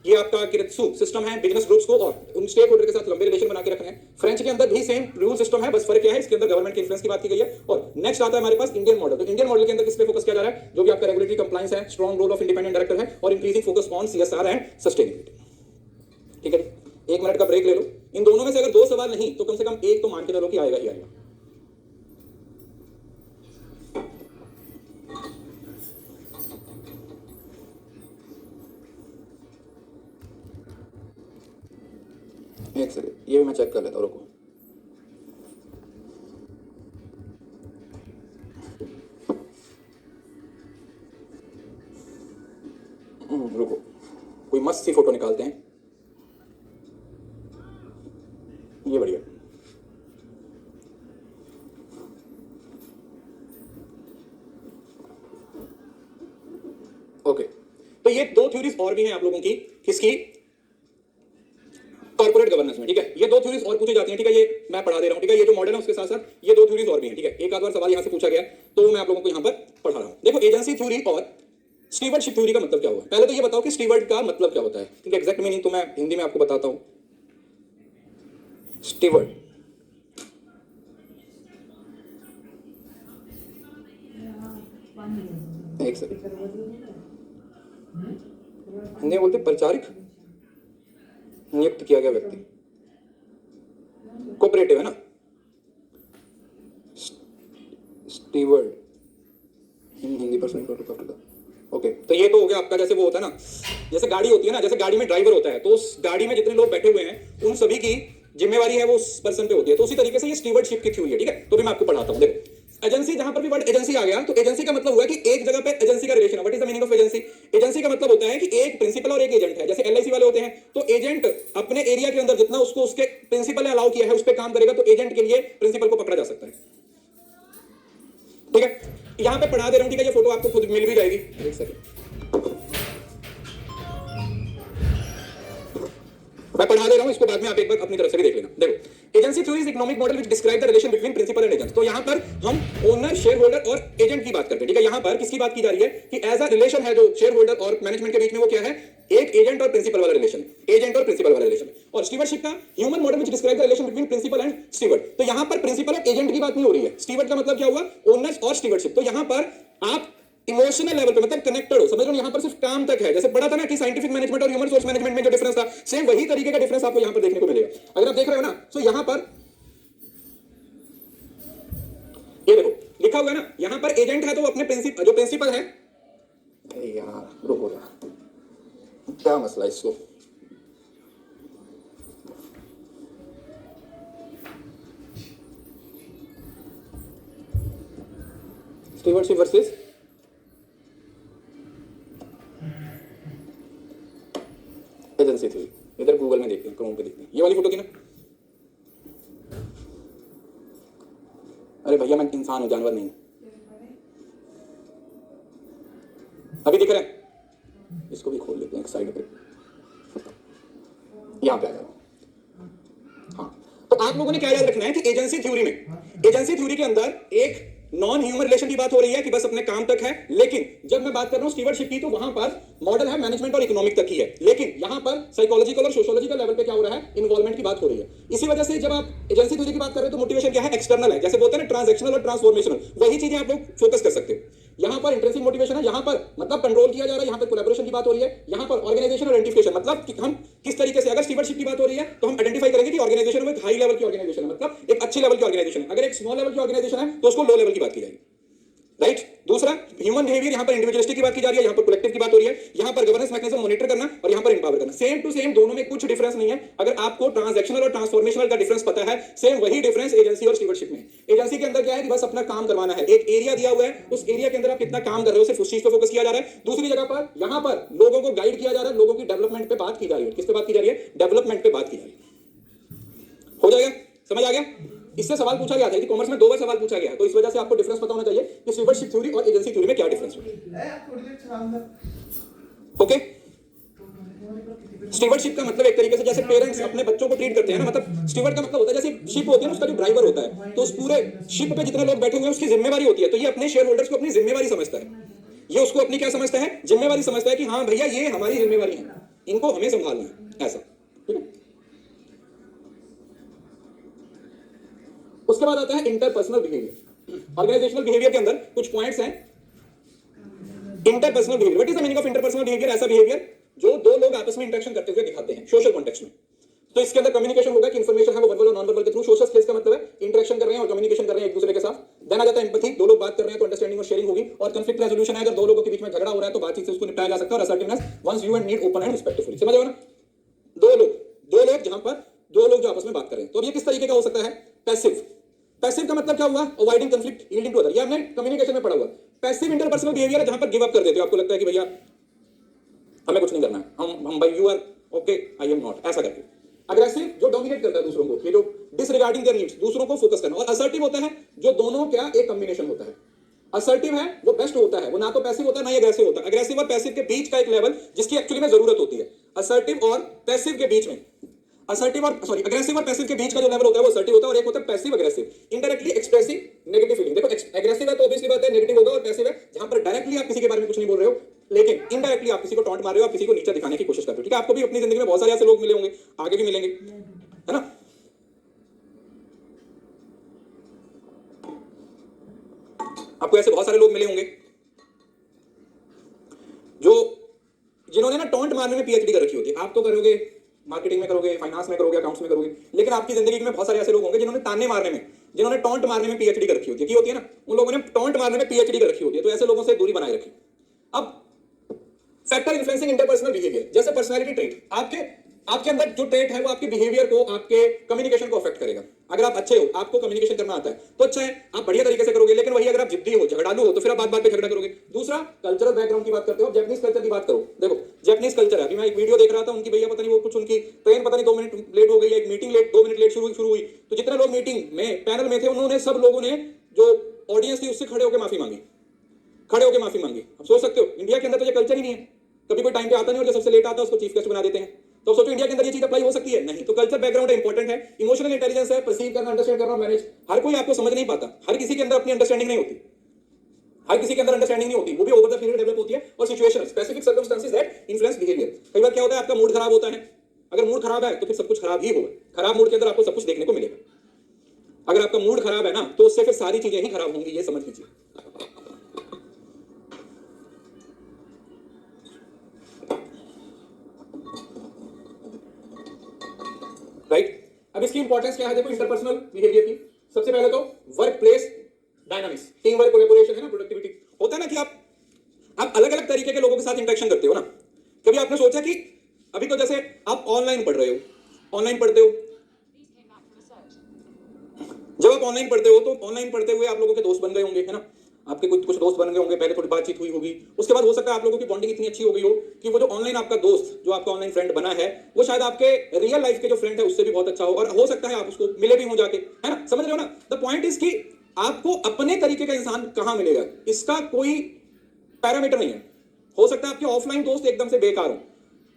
ये आपका किरत्सु सिस्टम है बिजनेस ग्रुप्स को और उन स्टेक होल्डर के साथ लंबे रिलेशन बना के रखने हैं। फ्रेंच के अंदर भी सेम रूल सिस्टम है, बस फर्क क्या है इसके अंदर गवर्नमेंट के इन्फ्लुएंस की बात की गई है। और नेक्स्ट आता है हमारे पास इंडियन मॉडल। तो इंडियन मॉडल के अंदर किस पे फोकस किया जा रहा है, जो भी आपका रेगुलेटरी कंप्लायंस है, strong role of independent director है और increasing focus on CSR and sustainability. ठीक है, 1 मिनट का ब्रेक ले लो। इन दोनों में से अगर 2 सवाल नहीं तो कम से कम एक तो मान के चलो कि आएगा ही आएगा। एक सेकंड, ये भी मैं चेक कर लेता हूँ, रुको। रुको, कोई मस्त सी फोटो निकालते हैं। ये बढ़िया। ओके, तो ये 2 थ्योरीज और भी हैं आप लोगों की, किसकी, कॉर्पोरेट गवर्नेंस में। ठीक है, ये 2 थ्योरीज और पूछी जाती हैं। ठीक है, ये मैं पढ़ा दे रहा हूं। ठीक है, ये जो मॉडल है उसके साथ साथ ये 2 थ्योरीज और भी हैं। ठीक है, एक आध बार सवाल यहां से पूछा गया तो मैं आप लोगों को यहां पर पढ़ा रहा हूं। देखो, एजेंसी थ्योरी और स्टीवर्डशिप थ्योरी का मतलब क्या हुआ। पहले तो ये बताओ कि स्टीवर्ड का मतलब क्या होता है। ठीक है, एग्जैक्ट मीनिंग तो मैं हिंदी में आपको बताता हूं। स्टीवर्ड एक सेकंड, हिंदी में बोलते परिचारिक, नियुक्त किया गया व्यक्ति, कोऑपरेटिव है ना, स्टीवर्ड हिंदी पर्सन। ओके, तो ये तो हो गया आपका, जैसे वो होता है ना, जैसे गाड़ी होती है ना, जैसे गाड़ी में ड्राइवर होता है तो उस गाड़ी में जितने लोग बैठे हुए हैं उन सभी की जिम्मेवारी है वो उस पर्सन पे होती है। तो उसी तरीके से ये स्टीवर्डशिप की थ्योरी है। ठीक है, तो भी मैं आपको पढ़ाता हूं। देखो, एजेंसी, जहां पर भी वर्ड एजेंसी आ गया तो एजेंसी का मतलब हुआ कि एक जगह पे एजेंसी का रिलेशन है। What is the meaning of agency. Agency का मतलब होता है कि एक प्रिंसिपल और एक एजेंट है। जैसे एलआईसी वाले होते हैं तो एजेंट अपने एरिया के अंदर जितना उसको उसके प्रिंसिपल ने अलाउ किया है उस पर काम करेगा, तो एजेंट के लिए प्रिंसिपल को पकड़ा जा सकता है। ठीक है, यहां पे पढ़ा दे रहा हूं। ठीक है, ये फोटो आपको खुद मिल भी जाएगी। एक सेकंड, मैं पढ़ा दे रहा हूं, इसको बाद में आप एक बार अपनी तरफ से भी देख लेना। देखो, agency theory is economic model which describe the relation between principal and agent. तो यहां पर हम ओनर, शेयर होल्डर और एजेंट की बात करते हैं। ठीक है, यहां पर किसकी बात की जा रही है कि एज अ रिलेशन है जो शेयर होल्डर और मैनेजमेंट के बीच में, वो क्या है, एक एजेंट और प्रिंसिपल वाला रिलेशन, एजेंट और प्रिंसिपल वाला रिलेशन। और स्टीवर्डशिप का human model which describe the relation between principal and steward. तो यहां पर प्रिंसिपल और एजेंट की बात नहीं हो रही है। स्टीवर्ड का मतलब क्या हुआ, ओनर्स और स्टीवर्डशिप। तो यहां पर आप इमोशनल लेवल पे मतलब कनेक्टेड हो, समझ रहे हो, यहां पर सिर्फ काम तक है। जैसे बड़ा था ना कि साइंटिफिक मैनेजमेंट और ह्यूमन रिसोर्स मैनेजमेंट में जो डिफरेंस था, सेम वही तरीके का डिफरेंस आपको यहां पर देखने को मिलेगा। अगर आप देख रहे हो ना, तो यहां पर ये देखो लिखा हुआ है ना, यहां पर एजेंट है तो अपने प्रिंसिपल, जो प्रिंसिपल है, यार रुको यार, क्या मसला है इसको, स्टीवर्डशिप वर्सेस एजेंसी थ्योरी। इधर गूगल में देखते हैं, क्रोम पे देखते हैं, ये वाली फोटो की ना। अरे भैया मैं इंसान हूं, जानवर नहीं। अभी दिख रहा है, इसको भी खोल लेते हैं एक साइड पे, यहां पे आ जाओ। हाँ, तो आप लोगों ने क्या याद रखना है कि एजेंसी थ्योरी में, एजेंसी थ्योरी के अंदर एक नॉन ह्यूमन रिलेशन की बात हो रही है कि बस अपने काम तक है। लेकिन जब मैं बात कर रहा हूं स्टीवर्डशिप की, तो वहां पर मॉडल है मैनेजमेंट और इकोनॉमिक तक की है। लेकिन यहां पर साइकोलॉजिकल और सोशियोलॉजिकल लेवल पे क्या हो रहा है, इन्वॉल्वमेंट की बात हो रही है। इसी वजह से जब आप एजेंसी थ्योरी की बात कर रहे हो तो मोटिवेशन क्या है, एक्सटर्नल है। जैसे बोलते हैं ना ट्रांजैक्शनल और ट्रांसफॉर्मेशनल, वही चीजें आप लोग फोकस कर सकते हो। यहां पर इंट्रिंसिक मोटिवेशन है, यहां पर मतलब कंट्रोल किया जा रहा है, यहां पर कोलैबोरेशन की बात हो रही है, यहां पर ऑर्गेनाइजेशन और आइडेंटिफिकेशन, मतलब कि हम किस तरीके से, अगर स्टीवर्डशिप की बात हो रही है तो हम आइडेंटिफाई करेंगे कि ऑर्गेनाइजेशन में एक हाई लेवल की ऑर्गेनाइजेशन है, मतलब एक अच्छी लेवल की ऑर्गेनाइजेशन है। अगर एक स्मॉल लेवल की ऑर्गेनाइजेशन है तो उसको लो लेवल की बात की जाएगी। राइट, दूसरा ह्यूमन बिहेवियर, यहां पर इंडिविजुअलिस्टिक की बात की जा रही है, यहां पर कलेक्टिव की बात हो रही है, यहां पर गवर्नेंस मैकेनिज्म मॉनिटर करना और यहां पर एम्पावर करना। सेम टू सेम, दोनों में कुछ डिफरेंस नहीं है। अगर आपको ट्रांजैक्शनल और ट्रांसफॉर्मेशनल का डिफरेंस पता है, सेम वही डिफरेंस एजेंसी और स्टीवर्डशिप में। एजेंसी के अंदर क्या है कि बस अपना काम करवाना है, एक एरिया दिया हुआ है, उस एरिया के अंदर आप कितना काम कर रहे हो, सिर्फ उस चीज पे फोकस किया जा रहा है। दूसरी जगह पर यहां पर लोगों को गाइड किया जा रहा है, लोगों की डेवलपमेंट पे बात की जा रही है। किस पे बात की जा रही है, डेवलपमेंट पे बात की जा रही है। हो जाएगा, समझ आ गया। इससे सवाल पूछा गया था कि कॉमर्स में 2 बार सवाल पूछा गया, तो इस वजह से आपको डिफरेंस पता होना चाहिए कि स्टीवर्डशिप थ्योरी और एजेंसी थ्योरी में क्या डिफरेंस है। ओके, स्टीवर्डशिप का मतलब एक तरीके से जैसे पेरेंट्स अपने बच्चों को ट्रीट करते हैं ना, मतलब स्टीवर्ड का मतलब होता है जैसे शिप होती है ना, उसका जो ड्राइवर होता है, तो उस पूरे शिप पे जितने लोग बैठे हुए हैं उसकी जिम्मेवारी होती है। तो ये अपने शेयर होल्डर्स को अपनी जिम्मेवारी समझता है, ये उसको अपनी क्या समझता है, जिम्मेवारी समझता है कि हाँ भैया ये हमारी जिम्मेवारी है। इनको हमें संभालना है, ऐसा, ठीक है। उसके बाद आता है इंटरपर्सनल बिहेवियर। ऑर्गेनाइजेशनल बिहेवियर के अंदर कुछ पॉइंट्स हैं। Interpersonal behaviour, what is the meaning of interpersonal behaviour? ऐसा बिहेवियर जो दो लोग आपस में इंटरेक्शन करते हुए दिखाते हैं सोशल कॉन्टेक्स्ट में। तो इसके अंदर कम्युनिकेशन होगा कि इंफॉर्मेशन है वो वर्बल और नॉन वर्बल के थ्रू। सोशल स्किल्स का मतलब है इंटरेक्शन कर रहे हैं और कम्युनिकेशन कर रहे हैं एक दूसरे के साथ। देन आ जाता है एम्पैथी, दो लोग बात कर रहे हैं तो अंडरस्टैंडिंग और शेयरिंग होगी। और कॉन्फ्लिक्ट रेजोल्यूशन है, अगर दो लोगों के बीच में झगड़ा हो रहा है तो बातचीत से उसको निपटाया जा सकता है। और assertiveness, once you and need open and respectfully. समझ रहे हो ना? दो लोग जहां पर दो लोग जो आपस में बात कर रहे हैं। तो अब ये किस तरीके का हो सकता है? पैसिव। पैसिव का मतलब क्या हुआ? Avoiding conflict, yielding to other. ये हमने कम्युनिकेशन में पढ़ा हुआ। पैसिव इंटरपर्सनल बिहेवियर है जहां पर गिव अप कर देते हो, आपको लगता है कि भैया हमें कुछ नहीं करना है, हम भाई you are okay I am not, ऐसा करके। अग्रेसिव जो डोमिनेट करता है दूसरों को, ये जो डिसरिगार्डिंग देयर नीड्स, दूसरों को फोकस करना। और असर्टिव होता है जो दोनों क्या एक कॉम्बिनेशन होता है। असर्टिव है वो बेस्ट होता है, वो ना तो पैसिव होता है ना ही अग्रेसिव होता है। अग्रेसिव और पैसिव के बीच का एक लेवल जिसकी एक्चुअली में जरूरत होती है। असर्टिव और पैसिव के बीच में, असर्टिव और सॉरी अग्रेसिव और पैसिव के बीच का जो लेवल होता है वो असर्टिव होता है। और एक होता है passive aggressive, indirectly expressing negative feeling. देखो एग्रेसिव है तो ऑब्वियसली बात है नेगेटिव होगा, और पैसिव है जहां पर डायरेक्टली आप किसी के बारे में कुछ नहीं बोल रहे हो लेकिन इनडायरेक्टली आप किसी को टॉन्ट मार रहे हो, आप किसी को नीचा दिखाने की कोशिश कर रहे हो। ठीक है, आपको भी अपनी जिंदगी में बहुत सारे ऐसे लोग मिले होंगे, आगे भी मिलेंगे, है ना? आपको ऐसे बहुत सारे लोग मिले होंगे जो जिन्होंने ना टॉन्ट मारने में पीएचडी कर रखी होती है। आप तो करोगे मार्केटिंग में, करोगे फाइनेंस में, करोगे अकाउंट्स में करोगे, लेकिन आपकी जिंदगी में बहुत सारे ऐसे लोग होंगे जिन्होंने ताने मारने में, जिन्होंने टॉन्ट मारने में पीएचडी कर रखी होती है। की होती है ना, उन लोगों ने टॉन्ट मारने में पीएचडी कर रखी होती है। तो ऐसे लोगों से दूरी बनाए रखें। अब फैक्टर इन्फ्लुएंसिंग इंटरपर्सनल बिहेवियर, जैसे पर्सनालिटी ट्रेट, आपके अंदर जो ट्रेट है वो आपके बिहेवियर को, आपके कम्युनिकेशन को अफेक्ट करेगा। अगर आप अच्छे हो, आपको कम्युनिकेशन करना आता है तो अच्छा है, आप बढ़िया तरीके से करोगे। लेकिन वही अगर आप जिद्दी हो, झगड़ालू हो, तो फिर आप बात पे झगड़ा करोगे। दूसरा, कल्चरल बैकग्राउंड की बात करते हो, जैपनीज कल्चर की बात करो। देखो जैपनीज कल्चर है, अभी मैं एक वीडियो देख रहा था उनकी, भैया पता नहीं वो कुछ उनकी ट्रेन पता नहीं 2 मिनट लेट हो गई, एक मीटिंग लेट 2 मिनट लेट शुरू हुई। तो जितने लोग मीटिंग में पैनल में थे उन्होंने सब लोगों ने, जो ऑडियंस थी उससे खड़े होकर माफी मांगी, खड़े होकर माफी मांगी। अब सोच सकते हो इंडिया के अंदर तो ये कल्चर ही नहीं है, कभी कोई टाइम पे आता नहीं और जो सबसे लेट आता है उसको चीफ गेस्ट बना देते हैं। तो सोचो इंडिया के अंदर ये चीज अप्लाई हो सकती है? नहीं। तो कल्चर बैकग्राउंड इंपॉर्टेंट है, इमोशनल इंटेलिजेंस है, परसीव करना, अंडरस्टैंड करना, मैनेज। हर कोई आपको समझ नहीं पाता, हर किसी के अंदर अपनी अंडरस्टैंडिंग नहीं होती, हर किसी के अंदर अंडरस्टैंडिंग नहीं होती, वो भी ओवर द पीरियड डेवलप होती है। और situation, specific circumstances that influence behaviour. कई बार क्या होता है, आपका मूड खराब होता है, अगर मूड खराब है तो फिर सब कुछ खराब ही होगा। खराब मूड के अंदर आपको सब कुछ देखने को मिलेगा। अगर आपका मूड खराब है ना तो उससे फिर सारी चीजें ही खराब होंगी, ये समझ लीजिए। राइट, अब इसकी इंपॉर्टेंस क्या है? देखो इंटरपर्सनल बिहेवियर की, सबसे पहले तो work place dynamics, team work, collaboration है ना, प्रोडक्टिविटी। होता है ना कि आप अलग अलग तरीके के लोगों के साथ इंटरेक्शन करते हो ना। कभी आपने सोचा कि अभी तो जैसे आप ऑनलाइन पढ़ रहे हो, ऑनलाइन पढ़ते हो, जब आप ऑनलाइन पढ़ते हो तो ऑनलाइन पढ़ते हुए आप लोगों के दोस्त बन गए होंगे, है ना? आपके कुछ दोस्त बन गए होंगे, पहले थोड़ी बातचीत हुई होगी, उसके बाद हो सकता है आप लोगों की बॉन्डिंग इतनी अच्छी हो गई हो कि वो जो ऑनलाइन आपका दोस्त, जो आपका ऑनलाइन फ्रेंड बना है, वो शायद आपके रियल लाइफ के जो फ्रेंड है उससे भी बहुत अच्छा हो, और हो सकता है आप उसको मिले भी हो जाके, है ना? समझ रहे हो ना? द पॉइंट इज कि आपको अपने तरीके का इंसान कहां मिलेगा, इसका कोई पैरामीटर नहीं है। हो सकता है आपके ऑफलाइन दोस्त एकदम से बेकार हो,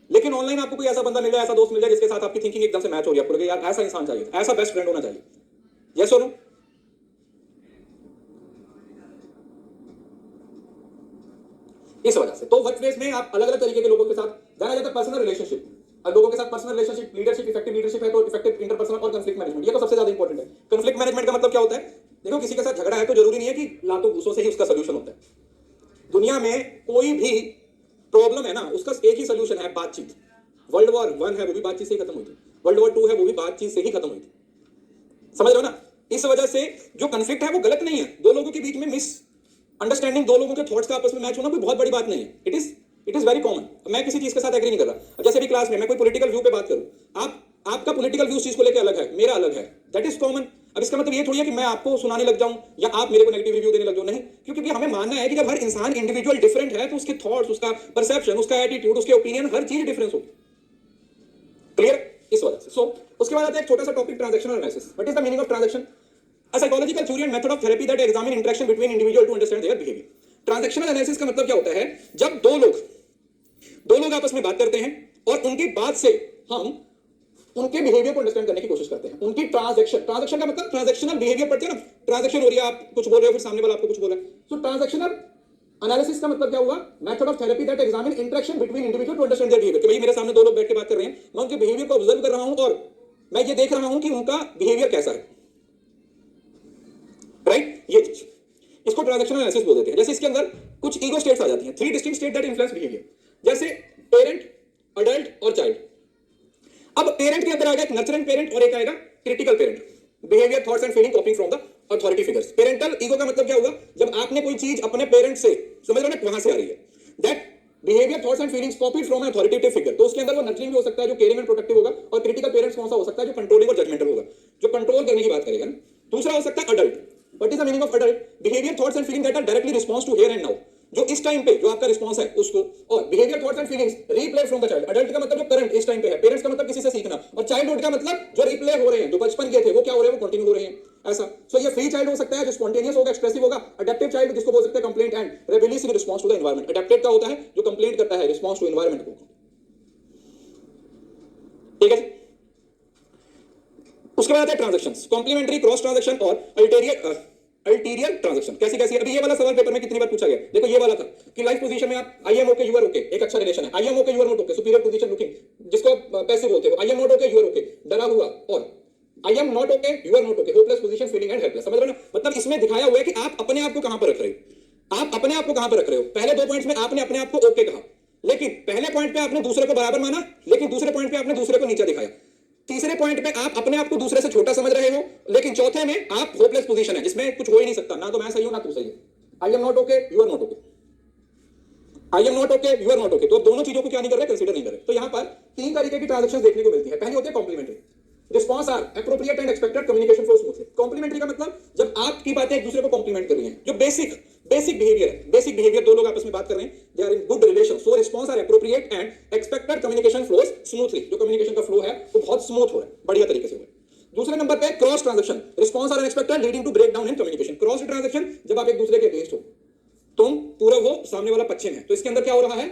लेकिन ऑनलाइन आपको कोई ऐसा बंदा मिल जाए, ऐसा दोस्त मिल जाए जिसके साथ आपकी थिंकिंग एकदम से मैच हो रही है, आपको लगे यार ऐसा इंसान चाहिए, ऐसा बेस्ट फ्रेंड होना चाहिए। यस और नो? इस वजह से तो वर्क प्लेस में आप अलग अलग तरीके के लोगों के साथ जाना जाता है। पर्सनल रिलेशनशिप, अब लोगों के साथ personal relationship, leadership, effective leadership है तो इफेक्टिव इंटरपर्सनल और कॉन्फ्लिक्ट मैनेजमेंट, ये तो सबसे ज्यादा इंपॉर्टेंट है। कॉन्फ्लिक्ट मैनेजमेंट का मतलब क्या होता है? देखो किसी के साथ झगड़ा है तो जरूरी नहीं है कि लातों घूसों से ही उसका सोल्यूशन होता है। दुनिया में कोई भी प्रॉब्लम है ना, उसका एक ही सोल्यूशन है, बातचीत। वर्ल्ड वॉर 1 है वो भी बातचीत से ही खत्म हुई थी, वर्ल्ड वॉर 2 है वो भी बातचीत से ही खत्म हुई थी। समझ रहे हो ना? इस वजह से जो कॉन्फ्लिक्ट है वो गलत नहीं है, दो लोगों के बीच में मिस अंडरस्टैंडिंग, दो लोगों के थॉट्स का आपस में मैच होना कोई बहुत बड़ी बात नहीं है। It is very common. मैं किसी चीज के साथ एग्री नहीं कर रहा। जैसे भी क्लास में मैं कोई पॉलिटिकल व्यू पे बात करूं, आपका पॉलिटिकल व्यू चीज को लेकर अलग है, मेरा अलग है, दैट इज कॉमन। अब इसका मतलब ये थोड़ी है कि मैं आपको सुनाने लग जाऊं या आप मेरे को नेगेटिव रिव्यू देने लग जाओ, नहीं। क्योंकि हमें मानना है कि जब हर इंसान इंडिविजुअल डिफरेंट है तो उसके थॉट्स, उसका परसेप्शन, उसका एटीट्यूड, उसके ओपिनियन, हर चीज डिफरेंस होगी। क्लियर? इस वजह से उसके बाद आता है एक छोटा सा topic, transactional analysis. What is the meaning of transaction? A psychological theory and method of therapy that examine interaction between individual to understand their behavior. Transactional analysis का मतलब क्या होता है? जब दो लोग आपस में बात करते हैं और उनकी बात से हम उनके बिहेवियर को अंडरस्टैंड करने की कोशिश करते हैं। उनकी ट्रांजैक्शन का मतलब ट्रांजैक्शनल बिहेवियर पढ़ते हैं ना, ट्रांजैक्शन हो रही है, आप कुछ बोल रहे हो फिर सामने वाला आपको कुछ बोला, तो ट्रांजैक्शनल एनालिसिस का मतलब क्या हुआ? Method of therapy that examine interaction between individual to understand their behaviour. कि भाई मेरे सामने दो लोग बैठ के बात कर रहे हैं, मैं उनके बिहेवियर को ऑब्जर्व कर रहा हूं और मैं ये देख रहा हूं कि उनका बिहेवियर कैसा है, राइट? ये चीज, इसको ट्रांजैक्शनल एनालिसिस बोल देते हैं। जैसे इसके अंदर कुछ ईगो स्टेट्स आ जाती हैं, 3 distinct state that influence behaviour, जैसे पेरेंट, अडल्ट और चाइल्ड। अब पेरेंट के अंदर आएगा एक नर्चरिंग पेरेंट और एक आएगा critical parent. Behaviour, thoughts and feeling कॉपिंग from the authority figures. Parental ego का मतलब क्या हुआ? जब आपने कोई चीज अपने पेरेंट से, समझ रहे हो ना, वहां से आ रही है। That behaviour, thoughts and feelings copied from N authoritative figure. तो उसके अंदर वो नर्चरिंग भी हो सकता है, जो केयरिंग एंड प्रोटेक्टिव होगा, और क्रिटिकल पेरेंट्स कौन सा हो सकता है? जो कंट्रोलिंग और जजमेंटल होगा, जो कंट्रोल करने की बात करेगा ना। दूसरा हो सकता है adult. What is the meaning of adult? Behaviour, thoughts and feeling that are directly response to here and now, जो इस टाइम पे जो आपका रिस्पॉन्स है उसको। और behaviour, thoughts and feelings replay from the child. Adult का मतलब जो करंट इस टाइम पे है, पेरेंट्स का मतलब किसी से सीखना, और चाइल्डहुड का मतलब जो रिप्ले हो रहे हैं, जो बचपन के थे वो क्या हो रहे हैं, वो कंटिन्यू हो रहे हैं, ऐसा। सो ये फ्री चाइल्ड हो सकता है जो स्पॉन्टेनियस होगा, एक्सप्रेसिव होगा। अडैप्टिव चाइल्ड जिसको बोल सकते हैं complaint and rebellious in response to the environment. Adapted का होता है जो कंप्लेंट करता है रिस्पॉन्स टू एनवायरनमेंट को, ठीक है। उसके बाद है ट्रांजैक्शंस, कॉम्प्लीमेंट्री, क्रॉस ट्रांजैक्शन और अल्टीरियर ट्रांजैक्शन। कैसी कैसी? अभी ये वाला सवाल पेपर में कितनी बार पूछा गया, देखो ये वाला था कि लाइफ पोजीशन में आप I am okay, you are okay, एक अच्छा रिलेशन है। I am okay, you are not okay, superior position looking, जिसको आप पैसिव बोलते हो। I am not okay, you are okay, डरा हुआ। और I am not okay, you are not okay, hopeless position, feeling and helpless. समझ रहे हो ना? मतलब इसमें दिखाया हुआ है कि आप अपने आप को कहां पर रख रहे हो, आप अपने आप को कहां पर रख रहे हो। पहले 2 पॉइंट्स में आपने अपने आप को ओके कहा, लेकिन पहले पॉइंट पे आपने दूसरे को बराबर माना, लेकिन दूसरे पॉइंट पे आपने दूसरे को नीचा दिखाया। तीसरे पॉइंट पे आप अपने आप को दूसरे से छोटा समझ रहे हो, लेकिन चौथे में आप होपलेस पोजीशन है, जिसमें कुछ हो ही नहीं सकता, ना तो मैं सही हूं ना तू सही है। I am not okay, you are not okay, I am not okay, you are not okay. तो दोनों चीजों को क्या नहीं कर रहे, कंसीडर नहीं कर रहे। तो यहां पर 3 तरीके की ट्रांजैक्शंस देखने को मिलती है। पहली होती है complementary, response are appropriate and expected, communication flow smoothly. Complementary का मतलब जब आपकी बातें एक दूसरे को कॉम्प्लीमेंट कर रही हैं, जो बेसिक बिहेवियर है, बेसिक बिहेवियर, दो लोग आपस में बात कर रहे हैं, they are in good relation, so response are appropriate and expected, communication flows smoothly. जो कम्युनिकेशन का फ्लो है वो बहुत स्मूथ हो रहा है, बढ़िया तरीके से हो रहा है। दूसरे नंबर पे cross transaction, response are unexpected leading to break down in communication. Cross transaction जब आप एक दूसरे के अगेंस्ट हो, तुम पूरब हो, सामने वाला पश्चिम है, तो इसके अंदर क्या हो रहा है,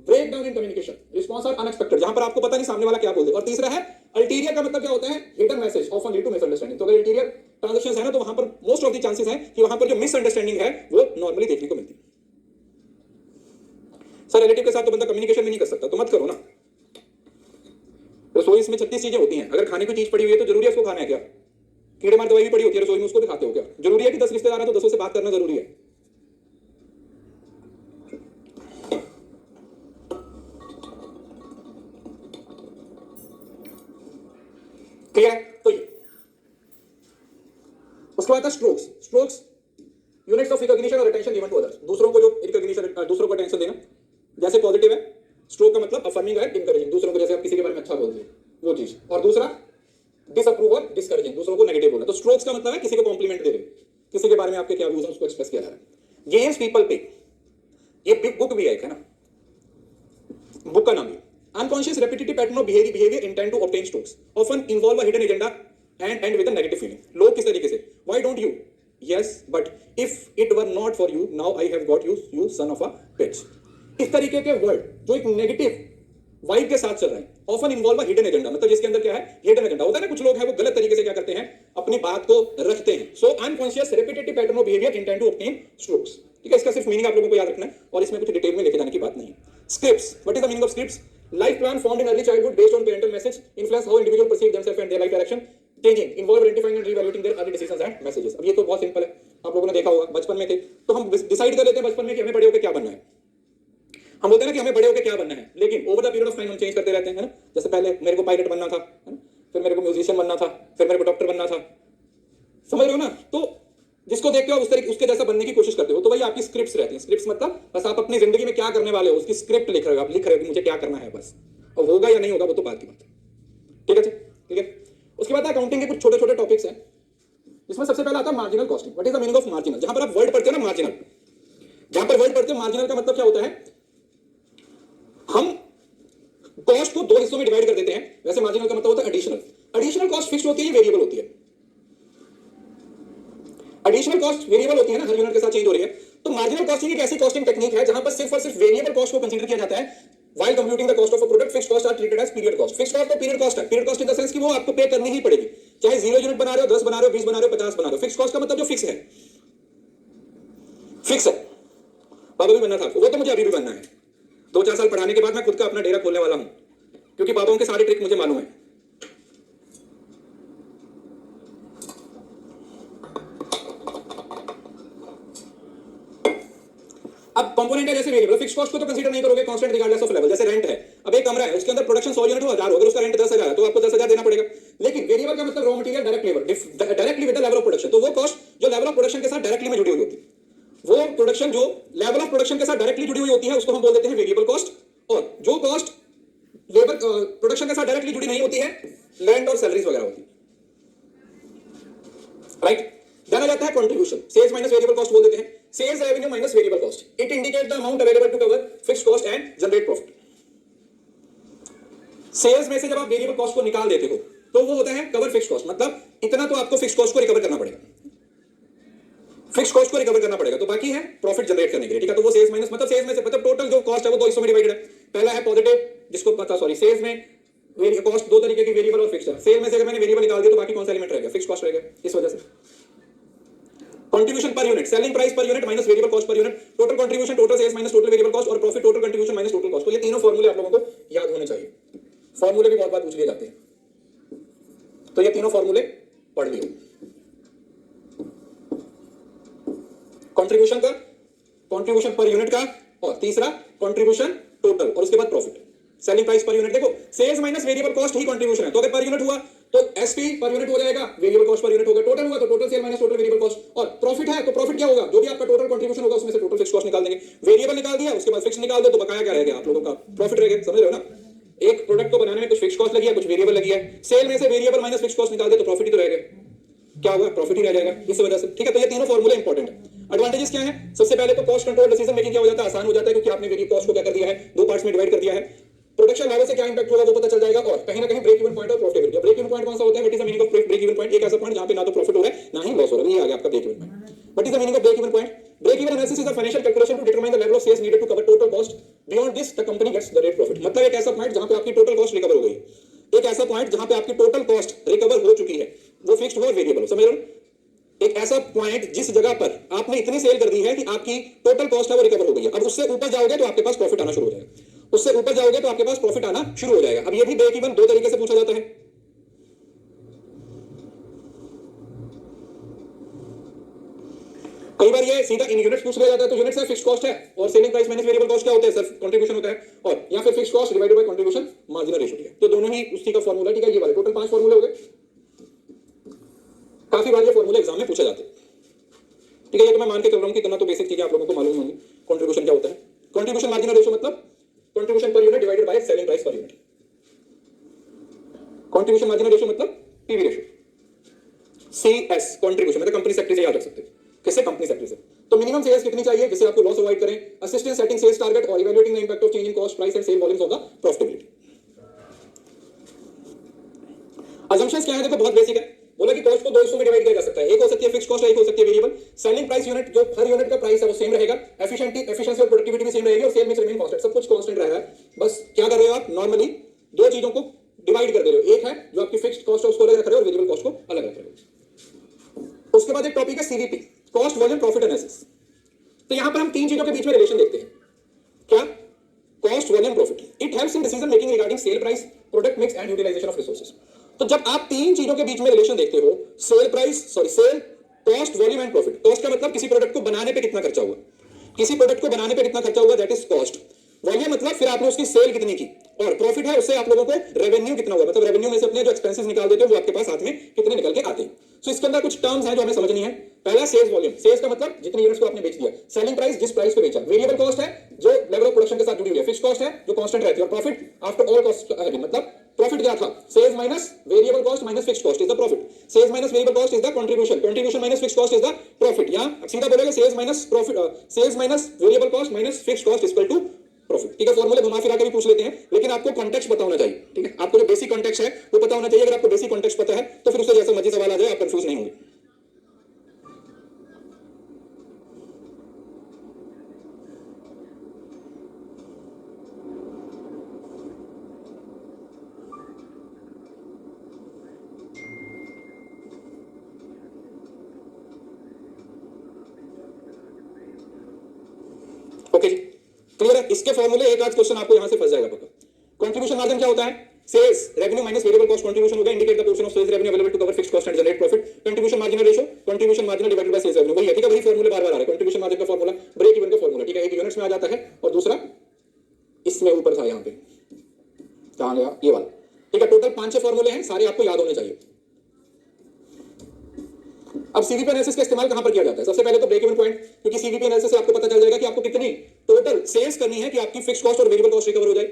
break down in communication, response are unexpected, जहां पर आपको पता नहीं सामने वाला क्या बोल दे। और तीसरा है अल्टीरियर का मतलब क्या होता है, hidden message often lead to misunderstanding. तो अगर अल्टीरियर ट्रांजैक्शंस है ना, तो वहां पर मोस्ट ऑफ द चांसेस है कि वहां पर जो मिसअंडरस्टैंडिंग है वो नॉर्मली देखने को मिलती है। सर रिलेटिव के साथ तो बंदा कम्युनिकेशन भी नहीं कर सकता, तो मत करो ना। रसोई में 36 चीजें होती हैं, अगर खाने की चीज पड़ी हुई है तो जरूरी है उसको खाना है क्या? कीड़े मार दवाई भी पड़ी होती है रसोई में, उसको भी खाते हो क्या? जरूरी है कि 10 रिश्तेदार हैं तो 10 से बात करना जरूरी है? क्लियर है? तो ये उसके बाद strokes. Strokes units of recognition और अटेंशन गिवन टू अदर्स, दूसरों को जो रिकॉग्निशन, दूसरों को अटेंशन देना। जैसे पॉजिटिव है स्ट्रोक का मतलब अफर्मिंग है, इनकरेजिंग, दूसरों को जैसे आप किसी के बारे में अच्छा बोलते हैं वो चीज। और दूसरा डिसअप्रूव और डिस्करेजिंग, दूसरों को नेगेटिव बोलना। तो स्ट्रोक्स का मतलब है किसी को कॉम्प्लीमेंट दे रहे, किसी के बारे में आपके क्या व्यूज हैं उसको एक्सप्रेस किया जा रहा है। गेम्स पीपल पे, ये बुक भी है एक, है ना, बुक का नाम है unconscious repetitive pattern of behaviour intend to obtain strokes often involve a hidden agenda and with a negative feeling. लोग किस तरीके से, why don't you, yes but if it were not for you now I have got you, you son of a bitch. इस तरीके के word जो एक negative vibe के साथ चल रहे हैं, often involve a hidden agenda, मतलब जिसके अंदर क्या है, हिडन एजेंडा होता है ना। कुछ लोग हैं वो गलत तरीके से क्या करते हैं, अपनी बात को रखते हैं। So unconscious repetitive pattern of behaviour intend to obtain strokes, ठीक है। इसका सिर्फ मीनिंग आप लोगों को याद रखना है और इसमें कुछ डिटेल में लेके जाने की बात नहीं है। Scripts, what is the meaning of scripts? Life plan formed in early childhood based on parental message influence how individual perceive themself and their life direction changing involve identifying and revaluating their early decisions and messages. अब ये तो बहुत simple है, आप लोगों ने देखा होगा, बचपन में थे तो हम डिसाइड कर लेते हैं बचपन में कि हमें बड़े होकर क्या बनना है। हम बोलते हैं ना कि हमें बड़े होकर क्या बनना है, लेकिन over the period of time हम चेंज करते रहते हैं, है ना। जैसे पहले मेरे को पायलट बनना था, है ना, फिर मेरे को म्यूजिशियन बनना था, फिर मेरे को डॉक्टर बनना था, समझ रहे हो ना। तो जिसको देखते हो उस तरीके उसके जैसा बनने की कोशिश करते हो, तो वही आपकी स्क्रिप्ट्स रहती हैं। स्क्रिप्ट्स मतलब बस आप अपनी जिंदगी में क्या करने वाले हो उसकी स्क्रिप्ट लिख रहे हो, आप लिख रहे हो कि मुझे क्या करना है बस, और होगा या नहीं होगा वो तो बात की बात है, ठीक है, ठीक है। उसके बाद अकाउंटिंग के कुछ छोटे छोटे टॉपिक्स हैं, जिसमें सबसे पहला आता है marginal costing. What is the meaning of marginal? जहां पर आप वर्ड पढ़ते हो ना मार्जिनल, जहां पर वर्ड पढ़ते हो मार्जिनल का मतलब क्या होता है, हम कॉस्ट को 2 हिस्सों में डिवाइड कर देते हैं। वैसे मार्जिनल का मतलब होता है एडिशनल। एडिशनल कॉस्ट फिक्स्ड होती है, वेरिएबल होती है। एडिशनल कॉस्ट वेरिएबल होती है ना, हर यूनिट के साथ चेंज हो रही है। तो मार्जिनल कॉस्टिंग एक ऐसी कॉस्टिंग टेक्निक है जहां पर सिर्फ और सिर्फ वेरिएबल कॉस्ट को कंसीडर किया जाता है। While computing the cost of a product, fixed costs are treated as period cost. Fixed cost तो period cost है। Period cost in the sense कि वो आपको पे करनी ही पड़ेगी, चाहे 0 यूनिट बना रहे हो, 10 बना रहे हो, 20 बना रहे हो, 50 बना रहे हो। फिक्स कॉस्ट का मतलब जो फिक्स है, फिक्स है। पापा भी बनना था आपको, वो तो मुझे अभी भी बनना है। 2-4 साल पढ़ाने के बाद मैं खुद का अपना डेरा खोलने वाला हूं, क्योंकि पापाओं के सारे ट्रिक मुझे मालूम है। अब कंपोनेंट है जैसे वेरिएबल, फिक्स कॉस्ट को तो कंसीडर नहीं करोगे, कांस्टेंट रिगार्डलेस ऑफ लेवल। जैसे रेंट है, अब एक कमरा है, उसके अंदर प्रोडक्शन 100 यूनिट हो, 1000 हो, अगर उसका रेंट 10,000 है तो आपको 10,000 देना पड़ेगा। लेकिन वेरिएबल का मतलब raw material, direct labour, directly with the level of production. तो वो कॉस्ट जो लेवल ऑफ प्रोडक्शन के साथ डायरेक्टली में जुड़ी हुई होती है, वो प्रोडक्शन जो लेवल ऑफ प्रोडक्शन के साथ डायरेक्टली जुड़ी हुई होती है, उसको हम बोल देते हैं वेरिएबल कॉस्ट। और जो कॉस्ट लेबर प्रोडक्शन के साथ डायरेक्टली जुड़ी नहीं होती है, लैंड और सैलरीज वगैरह होती है, राइट। जाना जाता है contribution, sales minus variable cost बोल देते हैं। Sales revenue minus variable cost, it indicate the amount available to cover fixed cost and generate profit. Sales में से जब आप वेरिएबल कॉस्ट को निकाल देते हो तो वो होता है कवर फिक्स्ड कॉस्ट, मतलब इतना तो आपको फिक्स्ड कॉस्ट को रिकवर करना पड़ेगा, फिक्स्ड कॉस्ट को रिकवर करना पड़ेगा, तो बाकी है प्रॉफिट जनरेट करने के लिए, ठीक है। तो वो सेल्स माइनस, मतलब सेल्स में से, मतलब टोटल जो कॉस्ट है वो दो हिस्सों में डिवाइडेड है। पहला है पॉजिटिव, जिसको पता, सॉरी, सेल्स में कॉस्ट दो तरीके की, वेरिएबल और फिक्स्ड है। सेल में से अगर मैंने वेरिएबल निकाल दिया तो बाकी कौन सा एलिमेंट रहेगा, फिक्स्ड कॉस्ट रहेगा। इस वजह से contribution per unit, selling price per unit minus variable cost per unit, total contribution, total sales minus total variable cost, और profit total contribution minus total cost. तो ये तीनों फॉर्मूले आप लोगों को याद होने चाहिए, फॉर्मूले भी बहुत बार पूछ लिए जाते हैं, तो ये तीनों फॉर्मूले पढ़ लियो। कंट्रीब्यूशन का, कंट्रीब्यूशन पर यूनिट का, और तीसरा कंट्रीब्यूशन टोटल, और उसके बाद profit. Selling price per unit, देखो सेल्स माइनस वेरिएबल कॉस्ट ही कंट्रीब्यूशन है, तो अगर पर यूनिट हुआ तो एसपी पर यूनिट हो जाएगा, वेरिएबल कॉस्ट पर यूनिट होगा, टोटल हुआ तो total sale minus total variable cost, और प्रॉफिट है तो प्रॉफिट क्या होगा, जो भी आपका टोटल कंट्रीब्यूशन होगा उसमें से टोटल फिक्स्ड कॉस्ट निकाल देंगे। वेरिएबल निकाल दिया, उसके बाद फिक्स्ड निकाल दो, तो बकाया क्या रह गया आप लोगों का, प्रॉफिट रह गया। समझ रहे हो ना, एक प्रोडक्ट को बनाने में कुछ फिक्स्ड कॉस्ट लगी है, कुछ वेरिएबल लगी है, सेल में से वेरिएबल माइनस फिक्स्ड कॉस्ट निकाल दे तो प्रॉफिट ही तो रहेगा, क्या होगा, प्रॉफिट ही रह जाएगा, इस वजह से, ठीक है। तो ये तीनों फॉर्मूले इंपॉर्टेंट है। एडवांटेजेस क्या है, सबसे पहले तो कॉस्ट कंट्रोल, डिसीजन मेकिंग क्या हो जाता है, आसान हो जाता है, क्योंकि आपने वेरिएबल कॉस्ट को क्या कर दिया है, दो पार्ट्स में डिवाइड कर दिया है। प्रोडक्शन लेवल से क्या इंपैक्ट होगा वो पता चल जाएगा, और कहीं ना कहीं ब्रेक इवन पॉइंट और प्रॉफिटेबिलिटी। ब्रेक इवन पॉइंट कौन सा होता है, what is the meaning of break even point, एक ऐसा पॉइंट जहां पे ना तो प्रॉफिट हो रहा है ना ही लॉस हो रहा है, ये आ गया आपका break even point. What is the meaning of break even point, break even analysis is the financial calculation to determine the level of sales needed to cover total cost, beyond this the company gets the net profit. मतलब एक ऐसा point जहां पे आपकी total cost recover हो गई है, एक ऐसा पॉइंट जहां पे आपकी टोटल कॉस्ट रिकवर हो चुकी है, वो फिक्स्ड हो वेरिएबल हो, समझ रहे हो। एक ऐसा पॉइंट जिस जगह पर आपने इतनी सेल कर दी है कि आपकी टोटल कॉस्ट है वो रिकवर हो गई है। अब उससे ऊपर जाओगे तो आपके पास प्रॉफिट आना शुरू हो जाएगा, उससे ऊपर जाओगे तो आपके पास प्रॉफिट आना शुरू हो जाएगा। अब ये भी ब्रेक इवन दो तरीके से पूछा जाता है। कई बार ये सीधा इन यूनिट्स पूछ लिया जाता है, तो यूनिट्स है फिक्स्ड कॉस्ट है, और selling price minus variable cost क्या होता है, सिर्फ कंट्रीब्यूशन होता है, और या फिर fixed cost divided by contribution marginal ratio, ठीक है। तो दोनों ही उसी का फार्मूला, ठीक है। ये वाले टोटल 5 फार्मूले हो गए। काफी बार ये फार्मूले एग्जाम में पूछे जाते हैं, ठीक है। ये तो मैं मान के चल रहा हूं कि इतना तो बेसिक चीजें आप लोगों को मालूम होंगी। कंट्रीब्यूशन क्या होता है, कंट्रीब्यूशन मार्जिनल रेशियो मतलब contribution per unit divided by selling price per unit. Contribution marginal ratio मतलब पीवी रेशियो, सीएस कंट्रीब्यूशन, मतलब कंपनी सेक्टर से याद रख सकते हैं, किससे, कंपनी सेक्टर से। तो मिनिमम सेल्स कितनी चाहिए जिससे आपको लॉस अवॉइड करें, असिस्टेंट सेटिंग सेल्स टारगेट और evaluating the impact of change in cost, price and sale volumes of the profitability. Assumptions क्या है, देखो बहुत बेसिक है। बोला कि कॉस्ट को दो हिस्सों में डिवाइड किया जा सकता है, एक हो सकती है फिक्स्ड कॉस्ट, एक हो सकती है वेरिएबल। सेलिंग प्राइस यूनिट, जो हर यूनिट का प्राइस है वो सेम रहेगा, एफिशिएंसी और प्रोडक्टिविटी भी सेम रहेगी, और सेल मिक्स रिमेन कांस्टेंट, सब कुछ कांस्टेंट रहेगा। बस क्या कर रहे हो आप, नॉर्मली दो चीजों को डिवाइड कर दे रहे हो, एक है जो आपकी फिक्स्ड कॉस्ट है उसको अलग रख रहे हो, और वेरिएबल कॉस्ट को अलग रख रहे हो। उसके बाद एक टॉपिक है CVP, cost volume profit analysis. तो यहां पर हम तीन चीजों के बीच में रिलेशन देखते हैं, क्या, cost volume profit. It helps in decision making regarding sale price, product mix and utilization of resources. तो जब आप तीन चीजों के बीच में रिलेशन देखते हो, sale price, sorry sale, cost, volume and profit. Cost का मतलब किसी प्रोडक्ट को बनाने पे कितना खर्चा हुआ, किसी प्रोडक्ट को बनाने पे कितना खर्चा हुआ, दैट इज कॉस्ट। वॉल्यूम मतलब फिर आपने उसकी सेल कितनी की, और प्रॉफिट है उससे आप लोगों को रेवेन्यू कितना हुआ, मतलब रेवेन्यू में से अपने जो एक्सपेंसेस निकाल देते हो वो आपके पास हाथ में कितने निकल के आते हैं। सो इसके अंदर कुछ टर्म्स हैं जो हमें समझनी है। पहला सेल्स वॉल्यूम, सेल्स का मतलब जितने यूनिट्स को आपने बेच दिया, सेलिंग प्राइस जिस प्राइस पे बेचा, वेरिएबल कॉस्ट है जो लेवल ऑफ प्रोडक्शन के साथ जुड़ी हुई है, फिक्स्ड कॉस्ट है जो कांस्टेंट रहती है, और प्रॉफिट आफ्टर ऑल कॉस्ट, मतलब प्रॉफिट क्या था, sales minus variable cost minus fixed cost is the profit, sales minus variable cost is the contribution, contribution minus fixed cost is the profit, या सीधा बोलेंगे sales minus profit, sales minus variable cost minus fixed cost is equal to profit, ठीक है। फॉर्मूले घुमा फिरा के भी पूछ लेते हैं, लेकिन आपको कॉन्टेक्स्ट पता होना चाहिए, ठीक है। आपको जो बेसिक कॉन्टेक्स्ट है वो पता होना चाहिए। अगर आपको बेसिक कॉन्टेक्स्ट पता है तो फिर उससे जैसा मर्जी सवाल आ जाए आप कंफ्यूज नहीं होंगे। ओके जी, क्लियर है? इसके फॉर्मूले एक आध क्वेश्चन आपको यहां से फंस जाएगा पक्का। कंट्रीब्यूशन मार्जिन क्या होता है? Sales revenue minus variable cost contribution होगा, indicate the portion of sales revenue available to cover fixed cost and generate profit. Contribution margin ratio, contribution margin divided by sales revenue, वही है, ठीक है, वही फॉर्मूले बार-बार आ रहे हैं। कंट्रीब्यूशन मार्जिन का फॉर्मूला ब्रेक इवन का फॉर्मूला, ठीक है, एक यूनिट्स में आ जाता है और दूसरा इसमें ऊपर था, यहां पे कहां गया ये वाला, ठीक है। टोटल 5-6 फॉर्मूले हैं, सारे आपको याद होने चाहिए। अब सीवीपी एनालिसिस का इस्तेमाल कहां पर किया जाता है? सबसे पहले तो ब्रेक इवन पॉइंट, क्योंकि सीवीपी एनालिसिस से आपको पता चल जाएगा कि आपको कितनी टोटल सेल्स करनी है कि आपकी फिक्स्ड कॉस्ट और वेरिएबल कॉस्ट रिकवर हो जाए।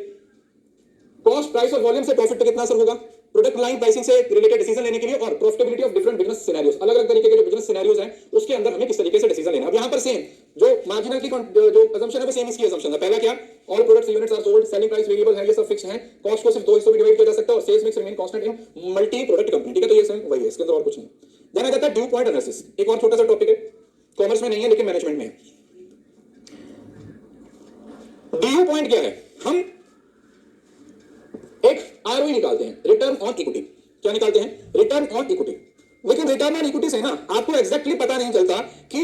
कॉस्ट, प्राइस और वॉल्यूम से प्रॉफिट पे कितना असर होगा, प्रोडक्ट लाइन प्राइसिंग से रिलेटेड डिसीजन लेने के लिए, और profitability of different business scenarios, अलग अलग तरीके के जो बिजनेस सिनेरियोज हैं उसके अंदर हमें किस तरीके से डिसीजन लेना है। अब यहां पर सेम जो मार्जिनल की जो असम्पशन है वो सेम इसकी असम्पशन है। पहला क्या, all products units are sold, selling price variable है, ये सब फिक्स है, कॉस्ट को सिर्फ दो हिस्सों में डिवाइड किया जा सकता है और sales mix remain constant in multi product company, ठीक है। तो ये सेम वही है, इसके अंदर और कुछ नहीं। देन आ जाता है ड्यू पॉइंट एनालिसिस, एक और छोटा सा टॉपिक है, कॉमर्स में नहीं है लेकिन मैनेजमेंट में है। ड्यू पॉइंट क्या है, हम एक आरओई निकालते हैं, रिटर्न ऑन इक्विटी। क्या निकालते हैं? Return on equity. लेकिन रिटर्न ऑन इक्विटी से ना आपको एग्जैक्टली पता नहीं चलता कि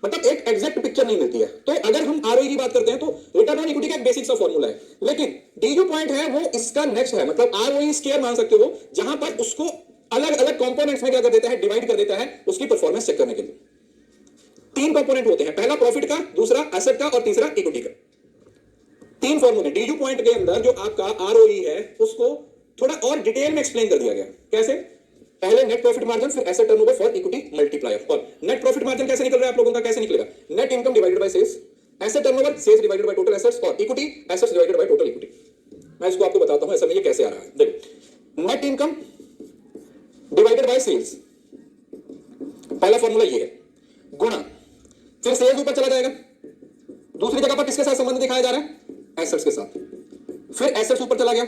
मतलब एक एग्जैक्ट पिक्चर नहीं मिलती है। तो अगर हम आरओई की बात करते हैं तो रिटर्न ऑन इक्विटी का एक बेसिक सा फॉर्मूला है, लेकिन डीयू पॉइंट है वो इसका नेक्स्ट है। मतलब आरओई स्क्वायर मान सकते हो, जहां पर उसको अलग अलग कंपोनेंट्स में क्या कर देता है, डिवाइड कर देता है उसकी परफॉर्मेंस चेक करने के लिए। 3 कंपोनेंट होते हैं, पहला प्रॉफिट का, दूसरा एसेट का और तीसरा इक्विटी का। 3 फॉर्मूले डीयू पॉइंट के अंदर जो आपका आरओई है उसको थोड़ा और डिटेल में एक्सप्लेन कर दिया गया। कैसे? पहले नेट प्रॉफिट मार्जिन, फिर asset turnover for equity multiplier. और नेट प्रॉफिट मार्जिन कैसे निकल रहा है आप लोगों का, कैसे निकलेगा? Net income divided by sales, asset turnover sales divided by total assets, और equity assets divided by total equity. मैं इसको आपको बताता हूं असल में ये कैसे आ रहा है। देखो, net income divided by sales, पहला फॉर्मूला ये है, गुणा, फिर सेल्स ऊपर चला जाएगा, दूसरी जगह पर किसके साथ संबंध दिखाया जा रहा है? एसेट्स के साथ, फिर एसेट्स ऊपर चला गया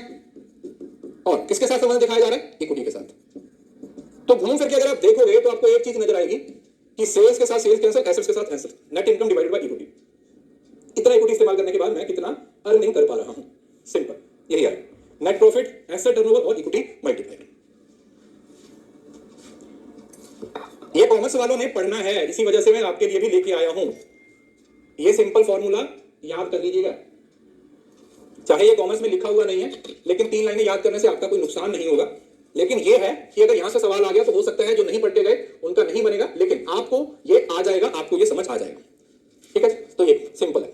और किसके साथ संबंध दिखाया जा रहा है? इक्विटी के साथ। तो घूम फिर के अगर आप देखोगे तो आपको एक चीज नजर आएगी कि सेल्स के साथ सेल्स कैंसिल, एसेट्स के साथ assets, net income divided by equity. इतना इक्विटी इस्तेमाल करने के बाद मैं कितना अर्निंग कर पा रहा हूं, सिंपल यही है। नेट प्रॉफिट, एसेट टर्नओवर और इक्विटी मल्टीप्लायर। ये कॉमर्स वालों ने पढ़ना है, इसी वजह से मैं आपके लिए भी लेके आया हूं। ये सिंपल फॉर्मूला याद कर लीजिएगा, चाहे ये कॉमर्स में लिखा हुआ नहीं है, लेकिन 3 लाइनें याद करने से आपका कोई नुकसान नहीं होगा। लेकिन ये है कि अगर यहां से सवाल आ गया तो हो सकता है जो नहीं पढ़ते गए उनका नहीं बनेगा, लेकिन आपको ये आ जाएगा, आपको ये समझ आ जाएगा, ठीक है। तो ये सिंपल है।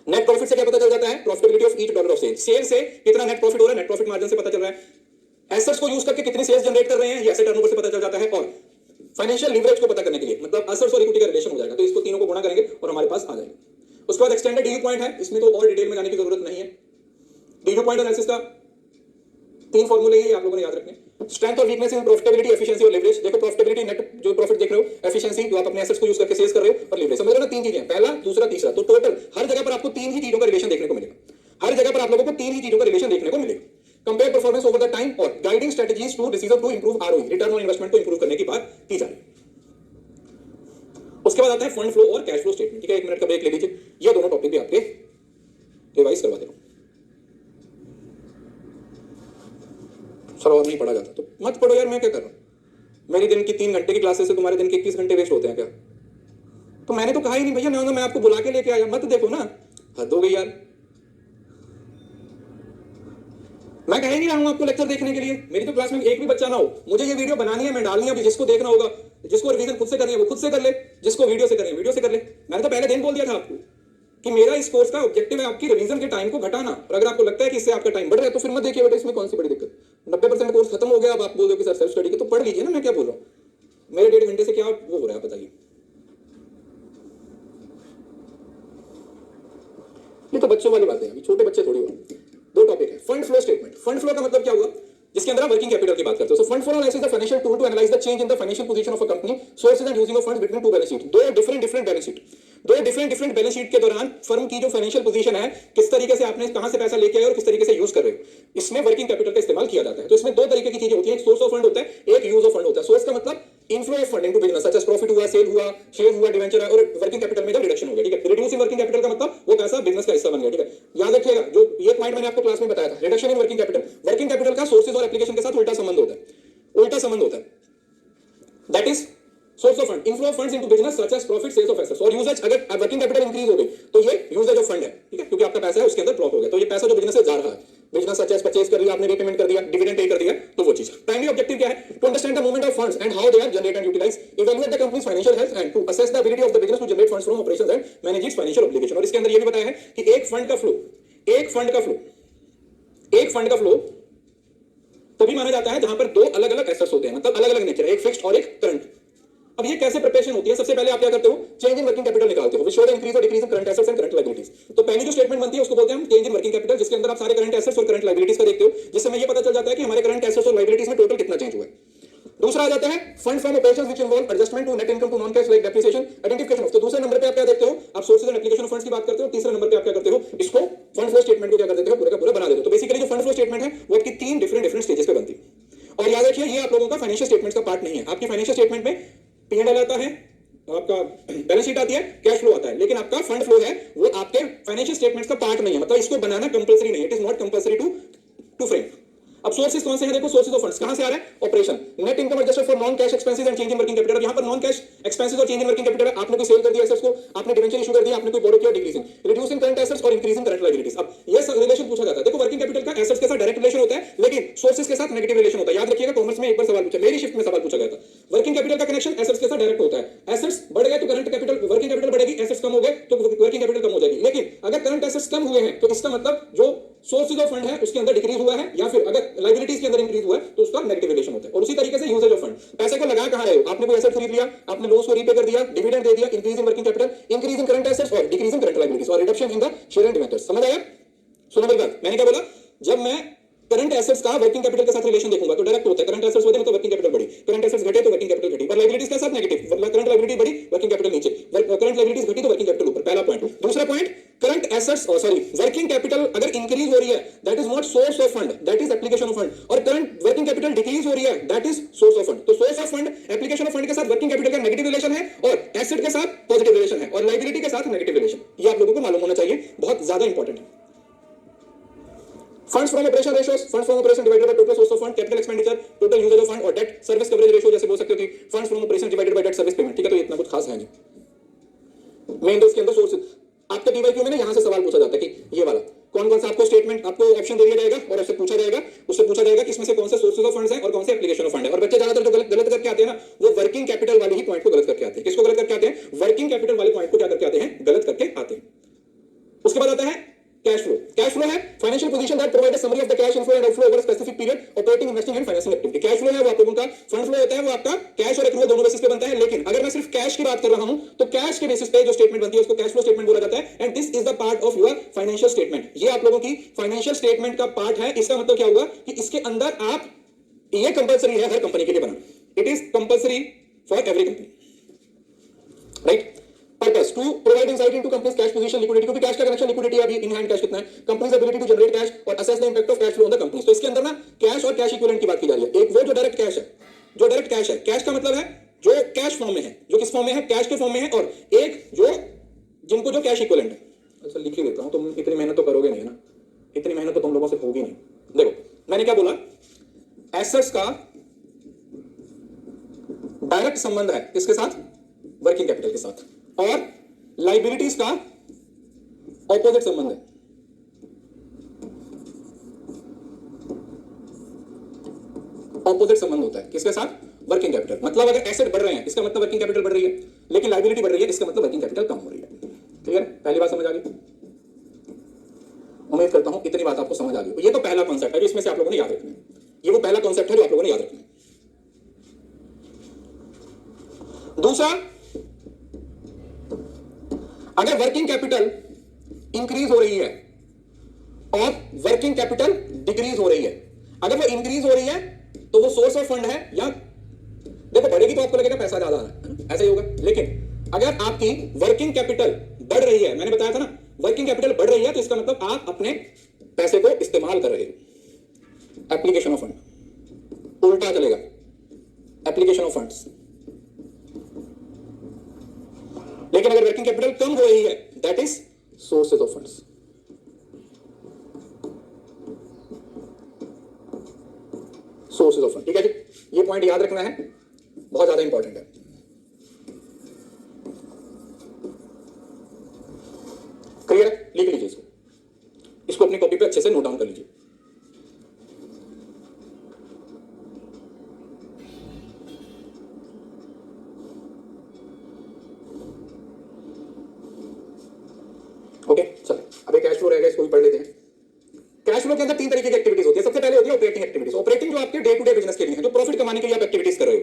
नेट प्रॉफिट से क्या पता चल जाता है? Profitability of each dollar of sale, sale से कितना नेट प्रॉफिट हो रहा है, नेट प्रॉफिट मार्जिन से पता चल रहा है। एसेट्स को यूज करके कितनी सेल्स जनरेट कर रहे हैं, ये एसेट टर्नओवर से पता चल जाता है। और फाइनेंशियल लिवरेज को पता करने के लिए मतलब एसेट्स और इक्विटी का रिलेशन हो जाएगा, तो इसको तीनों को गुणा करेंगे और हमारे पास आ जाएगा। उसके बाद एक्सटेंडेड डीयू पॉइंट है, इसमें तो और डिटेल में जाने की जरूरत नहीं है। डीयू पॉइंट एनालिसिस का 3 फॉर्मूले हैं, आप लोगों ने याद रखने। स्ट्रेंथ और वीकनेस इन प्रॉफिटेबिलिटी, एफिशिएंसी और लेवरेज। देखो प्रॉफिटेबिलिटी नेट जो प्रॉफिट देख रहे हो, एफिशिएंसी जो आप अपने एसेट्स को यूज करके सेल्स कर रहे हो, और लेवरेज। समझ रहे हो ना, 3 चीजें, पहला, दूसरा, तीसरा। तो टोटल हर जगह पर आपको 3 ही चीजों का रिलेशन देखने को मिलेगा। हर जगह पर आप लोगों को 3 ही चीजों का रिलेशन देखने को मिलेगा। Compare performance over the time और guiding strategies to decision to improve ROI, return on investment को इंप्रूव करने की बात की जा रही है। उसके बाद आता है फंड फ्लो और कैश फ्लो स्टेटमेंट, ठीक है। 1 मिनट का ब्रेक ले लीजिए, ये दोनों टॉपिक भी आपके रिवाइज करवा देगा। सर और नहीं पढ़ा जाता तो मत पढ़ो यार, मैं क्या कर रहा हूं? मेरी दिन की 3 घंटे की क्लासेस से तुम्हारे दिन के 21 घंटे वेस्ट होते हैं क्या? तो मैंने तो कहा ही नहीं भैया, मैं आपको बुला के लेके आया, मत देखो ना, हद हो गई यार। मैं कह ही नहीं रहा हूं आपको लेक्चर देखने के लिए, मेरी तो क्लास में एक भी बच्चा ना हो। मुझे ये वीडियो बनानी है, मैं डालनी है, जिसको देखना होगा, जिसको रिवीजन खुद से करनी है वो खुद से कर ले, जिसको वीडियो से करनी है वीडियो से कर ले। मैंने तो पहले दिन बोल दिया था आपको कि मेरा इस कोर्स का ऑब्जेक्टिव है आपकी रिवीजन के टाइम को घटाना, और अगर आपको लगता है कि इससे आपका टाइम बढ़ रहा है तो फिर मत देखिए बेटा, इसमें कौन सी बड़ी दिक्कत। 90% कोर्स खत्म हो गया, अब आप बोल दो कि सर सेल्फ स्टडी के, तो पढ़ लीजिए ना, मैं क्या बोल रहा हूं। मेरे 1.5 घंटे से क्या वो हो रहा है बताइए। ये तो बच्चों वाली बातें हैं, छोटे बच्चे थोड़ी हो। 2 टॉपिक है, fund flow statement. Fund flow का मतलब क्या हुआ, जिसके अंदर वर्किंग कैपिटल की बात करते हो। So fund flow analysis the financial tool to analyse the change in the financial position of a company, sources and using of funds between 2 balance sheet. 2 different balance sheet, 2 different balance sheet के दौरान firm की जो financial position है, किस तरीके से आपने कहां से पैसा लेके आए और किस तरीके से यूज कर रहे हो, इसमें वर्किंग कैपिटल का इस्तेमाल किया जाता है। तो इसमें 2 तरीके की चीजें होती है, एक सोर्स ऑफ फंड होता है, एक यूज ऑफ फंड होता है। सोर्स का मतलब inflow of fund into business, such as profit हुआ, सेल हुआ, शेयर हुआ, डिवेंचर है, और वर्किंग कैपिटल में जब रिडक्शन हो गया, ठीक है। रिड्यूस इन वर्किंग कैपिटल का मतलब वो पैसा बिजनेस का हिस्सा बन गया, ठीक है। याद रखिएगा, जो ये पॉइंट मैंने आपको क्लास में बताया था, reduction in working capital. Working capital का सोर्सेज और एप्लीकेशन के साथ उल्टा संबंध होता है, उल्टा संबंध होता है। That is source of fund, inflow of funds into business such as profit, sales of assets. और यूजेज, अगर वर्किंग कैपिटल इंक्रीज हो गई तो ये यूजेज ऑफ फंड है, ठीक है, क्योंकि आपका पैसा है उसके अंदर ड्रॉप हो गया, तो ये पैसा जो बिजनेस से जा रहा है, बिजनेस सच एज परचेज कर लिया आपने, रीपेमेंट कर दिया, डिविडेंड पे कर दिया, तो वो चीज। प्राइमरी ऑब्जेक्टिव क्या है? To understand the movement of funds and how they are generated and utilized, evaluate the company's financial health and to assess the ability of the business to generate funds from operations and manage its financial obligation. और इसके अंदर ये भी बताया है कि एक fund का फ्लो तभी माना जाता है जहां पर दो अलग अलग एसेट्स होते हैं, मतलब अलग अलग नेचर, एक फिक्स्ड और एक करंट। अब ये कैसे प्रिपरेशन होती है? सबसे पहले आप क्या करते हो? चेंज इन वर्किंग कैपिटल निकालते हो, विच शो द इंक्रीज और decrease in current assets and current liabilities. तो पहली जो स्टेटमेंट बनती है उसको बोलते हैं हम चेंज इन वर्किंग कैपिटल, जिसके अंदर आप सारे करंट एसेट्स और करंट लायबिलिटीज का देखते हो, जिससे हमें ये पता चल जाता है कि हमारे करंट एसेट्स और लायबिलिटीज में टोटल कितना चेंज हुआ है। दूसरा आ जाता है fund from operations which involve adjustment to net income to non cash like depreciation, identification of. तो दूसरे नंबर पे आप क्या देखते हो? आप sources and application of funds की बात करते हो। तीसरे नंबर पे आप क्या करते हो? इसको फंड फ्लो स्टेटमेंट को क्या कर देते हो? पूरा का पूरा बना देते हो। तो बेसिकली जो फंड फ्लो स्टेटमेंट है वो आपकी तीन डिफरेंट स्टेजेस पे बनती है। और याद रखिए ये आप लोगों का फाइनेंशियल स्टेटमेंट्स का पार्ट नहीं है। आपकी फाइनेंशियल स्टेटमेंट में P&L आता है, आपका बैलेंस शीट आती है, कैश फ्लो आता है, लेकिन आपका फंड फ्लो है वो आपके फाइनेंशियल स्टेटमेंट्स का पार्ट नहीं है, मतलब इसको बनाना कंपलसरी नहीं है, it is not compulsory to frame. अब सोर्सेज कौन से हैं? देखो, सोर्सेज ऑफ फंड्स कहां से आ रहा है? Operation, net income adjusted for non cash expenses and change in working capital. यहां पर नॉन कैश एक्सपेंसेस और चेंज इन वर्किंग कैपिटल, आपने कोई सेल कर दिया एसेट्स को, आपने डिवेंचर इशू कर दिया, आपने कोई बोरो किया, डिक्रीजिंग, रिड्यूसिंग करंट एसेट्स और इंक्रीजिंग करंट लायबिलिटीज। अब ये रिलेशन पूछा जाता है। देखो, वर्किंग कैपिटल का एसेट्स के साथ डायरेक्ट रिलेशन होता है, लेकिन सोर्सेज के साथ नेगेटिव रिलेशन होता है। याद रखिएगा, कॉमर्स में एक बार सवाल पूछा, मेरी शिफ्ट में सवाल पूछा गया था, वर्किंग कैपिटल का कनेक्शन एसेट्स के साथ डायरेक्ट होता है। एसेट्स बढ़ गए तो करंट कैपिटल, वर्किंग कैपिटल बढ़ेगी, एसेट्स कम हो गए तो वर्किंग कैपिटल कम हो जाएगी। लेकिन अगर करंट एसेट्स कम हुए हैं तो इसका मतलब जो सोर्सेज ऑफ फंड है उसके अंदर डिक्रीज हुआ है, या फिर अगर लायबिलिटीज के अंदर इंक्रीज हुआ है तो उसका नेगेटिव रिलेशन होता है। और उसी तरीके से यूजेज ऑफ फंड, पैसे को लगा कहां रहे हो? आपने कोई एसेट खरीद लिया, आपने लोन्स को रीपे कर दिया, डिविडेंड दे दिया, increase in working capital, increase in current assets और डिक्रीज इन करंट लायबिलिटीज और reduction in the share and debentures. समझ आया? सुनो मेरी बात, मैंने क्या बोला? जब मैं करंट एसेट्स का वर्किंग कैपिटल के साथ रिलेशन देखूंगा तो डायरेक्ट होता है, करंट एसेट्स बढ़े मतलब वर्किंग कैपिटल बढ़ी, करंट एसेट्स घटे तो वर्किंग कैपिटल घटी, पर लायबिलिटीज के साथ नेगेटिव, करंट लायबिलिटी बढ़ी, वर्किंग कैपिटल नीचे, करंट लायबिलिटीज घटी तो वर्किंग कैपिटल ऊपर। पहला पॉइंट। दूसरा point, current assets working capital अगर इंक्रीज हो रही है that is not source of fund, that is application of fund, और करंट वर्किंग कैपिटल डिक्रीज हो रही है that is source of fund. तो source of fund, application of fund के साथ वर्किंग कैपिटल का नेगेटिव रिलेशन है और एसेट के साथ पॉजिटिव रिलेशन है और लायबिलिटी के साथ नेगेटिव रिलेशन। ये आप लोगों को मालूम होना चाहिए, बहुत ज्यादा इंपॉर्टेंट है। Funds from operation ratios, funds from operation divided by total source of fund, capital expenditure, total uses of fund और डेट सर्विस कवरेज रेशियो, जैसे बोल सकते हो कि funds from operation divided by debt service payment. ठीक है, तो इतना कुछ खास है नहीं। मेन तो इसके अंदर सोर्स आपके पीवाईक्यू में ना यहां से सवाल पूछा जाता है कि ये वाला कौन कौन सा आपको स्टेटमेंट, आपको ऑप्शन दे दिया जाएगा और उससे पूछा जाएगा कि इसमें से कौन से सोर्सेज ऑफ फंड्स हैं और कौन से एप्लीकेशन ऑफ फंड है। और बच्चे ज्यादातर जो गलत करके आते हैं ना, वो वर्किंग कैपिटल वाले ही पॉइंट को गलत करके आते हैं। किसको गलत करके आते हैं? वर्किंग कैपिटल वाले पॉइंट को क्या करके आते हैं? गलत करके आते हैं। उसके बाद आता है कैश फ्लो। कैश फ्लो है financial position that provide a summary of the cash inflow and outflow over a specific period, operating, investing and financing activity. Cash flow है वो आप लोगों का, फंड फ्लो होता है वो आपका कैश और एक्रूअल दोनों बेसिस पे बनता है। लेकिन अगर मैं सिर्फ कैश की बात कर रहा हूं तो कैश के बेसिस पे जो स्टेटमेंट बनती है उसको कैश फ्लो स्टेटमेंट बोला जाता है, and this is the part of your financial statement. ये आप लोगों की फाइनेंशियल स्टेटमेंट का पार्ट है। इसका मतलब क्या हुआ कि इसके अंदर आप, ये कंपलसरी है हर कंपनी के लिए बनाना, it is compulsory for every company, right? Purpose to provide insight into company's cash position, liquidity, क्योंकि कैश का कनेक्शन लिक्विडिटी है, अभी इन हैंड कैश कितना है, company's ability to generate cash और assess the impact of cash flow on the company. तो इसके अंदर ना कैश और कैश इक्विवेलेंट की बात की जा रही है। एक वो जो डायरेक्ट कैश है, जो डायरेक्ट कैश है, कैश का मतलब है जो कैश फॉर्म में है, जो किस फॉर्म में है? कैश के फॉर्म में है, और एक जो जिनको जो कैश इक्विवेलेंट है। अच्छा लिख ही देता हूं, तुम इतनी मेहनत तो करोगे नहीं ना, इतनी मेहनत तो तुम लोगों से होगी नहीं। देखो मैंने क्या बोला, एसेट्स का डायरेक्ट संबंध है किसके साथ? वर्किंग कैपिटल के साथ, और लाइबिलिटीज का ऑपोजिट संबंध है। ऑपोजिट संबंध होता है किसके साथ? Working capital. मतलब अगर एसेट बढ़ रहे हैं इसका मतलब वर्किंग कैपिटल बढ़ रही है, लेकिन लाइबिलिटी बढ़ रही है इसका मतलब वर्किंग कैपिटल कम हो रही है। क्लियर? पहली बात समझ आ गई? उम्मीद करता हूं इतनी बात आपको समझ आ गई। ये तो पहला कॉन्सेप्ट है जो इसमें से आप लोगों ने याद रखना है। ये वो पहला कॉन्सेप्ट है जो आप लोगों ने याद रखना है। दूसरा, अगर वर्किंग कैपिटल इंक्रीज हो रही है और वर्किंग कैपिटल डिक्रीज हो रही है, अगर वो इंक्रीज हो रही है तो वो सोर्स ऑफ फंड है, या देखो बढ़ेगी तो आपको लगेगा पैसा ज्यादा आ रहा है, ऐसा ही होगा। लेकिन अगर आपकी वर्किंग कैपिटल बढ़ रही है, मैंने बताया था ना वर्किंग कैपिटल बढ़ रही है, तो इसका मतलब आप अपने पैसे को इस्तेमाल कर रहे हो। एप्लीकेशन ऑफ फंड उल्टा चलेगा, एप्लीकेशन ऑफ फंड्स। लेकिन अगर वर्किंग कैपिटल कम हो रही है that is sources of funds. Sources of fund, ठीक है जी, ये पॉइंट याद रखना है, बहुत ज्यादा इंपॉर्टेंट है। पढ़ लेते हैं। कैश फ्लो के अंदर तीन तरीके की एक्टिविटीज होती है। सबसे पहले होती है ऑपरेटिंग एक्टिविटीज। ऑपरेटिंग जो आपके डे टू डे बिजनेस के लिए है, जो प्रॉफिट कमाने के लिए आप एक्टिविटीज कर रहे हो,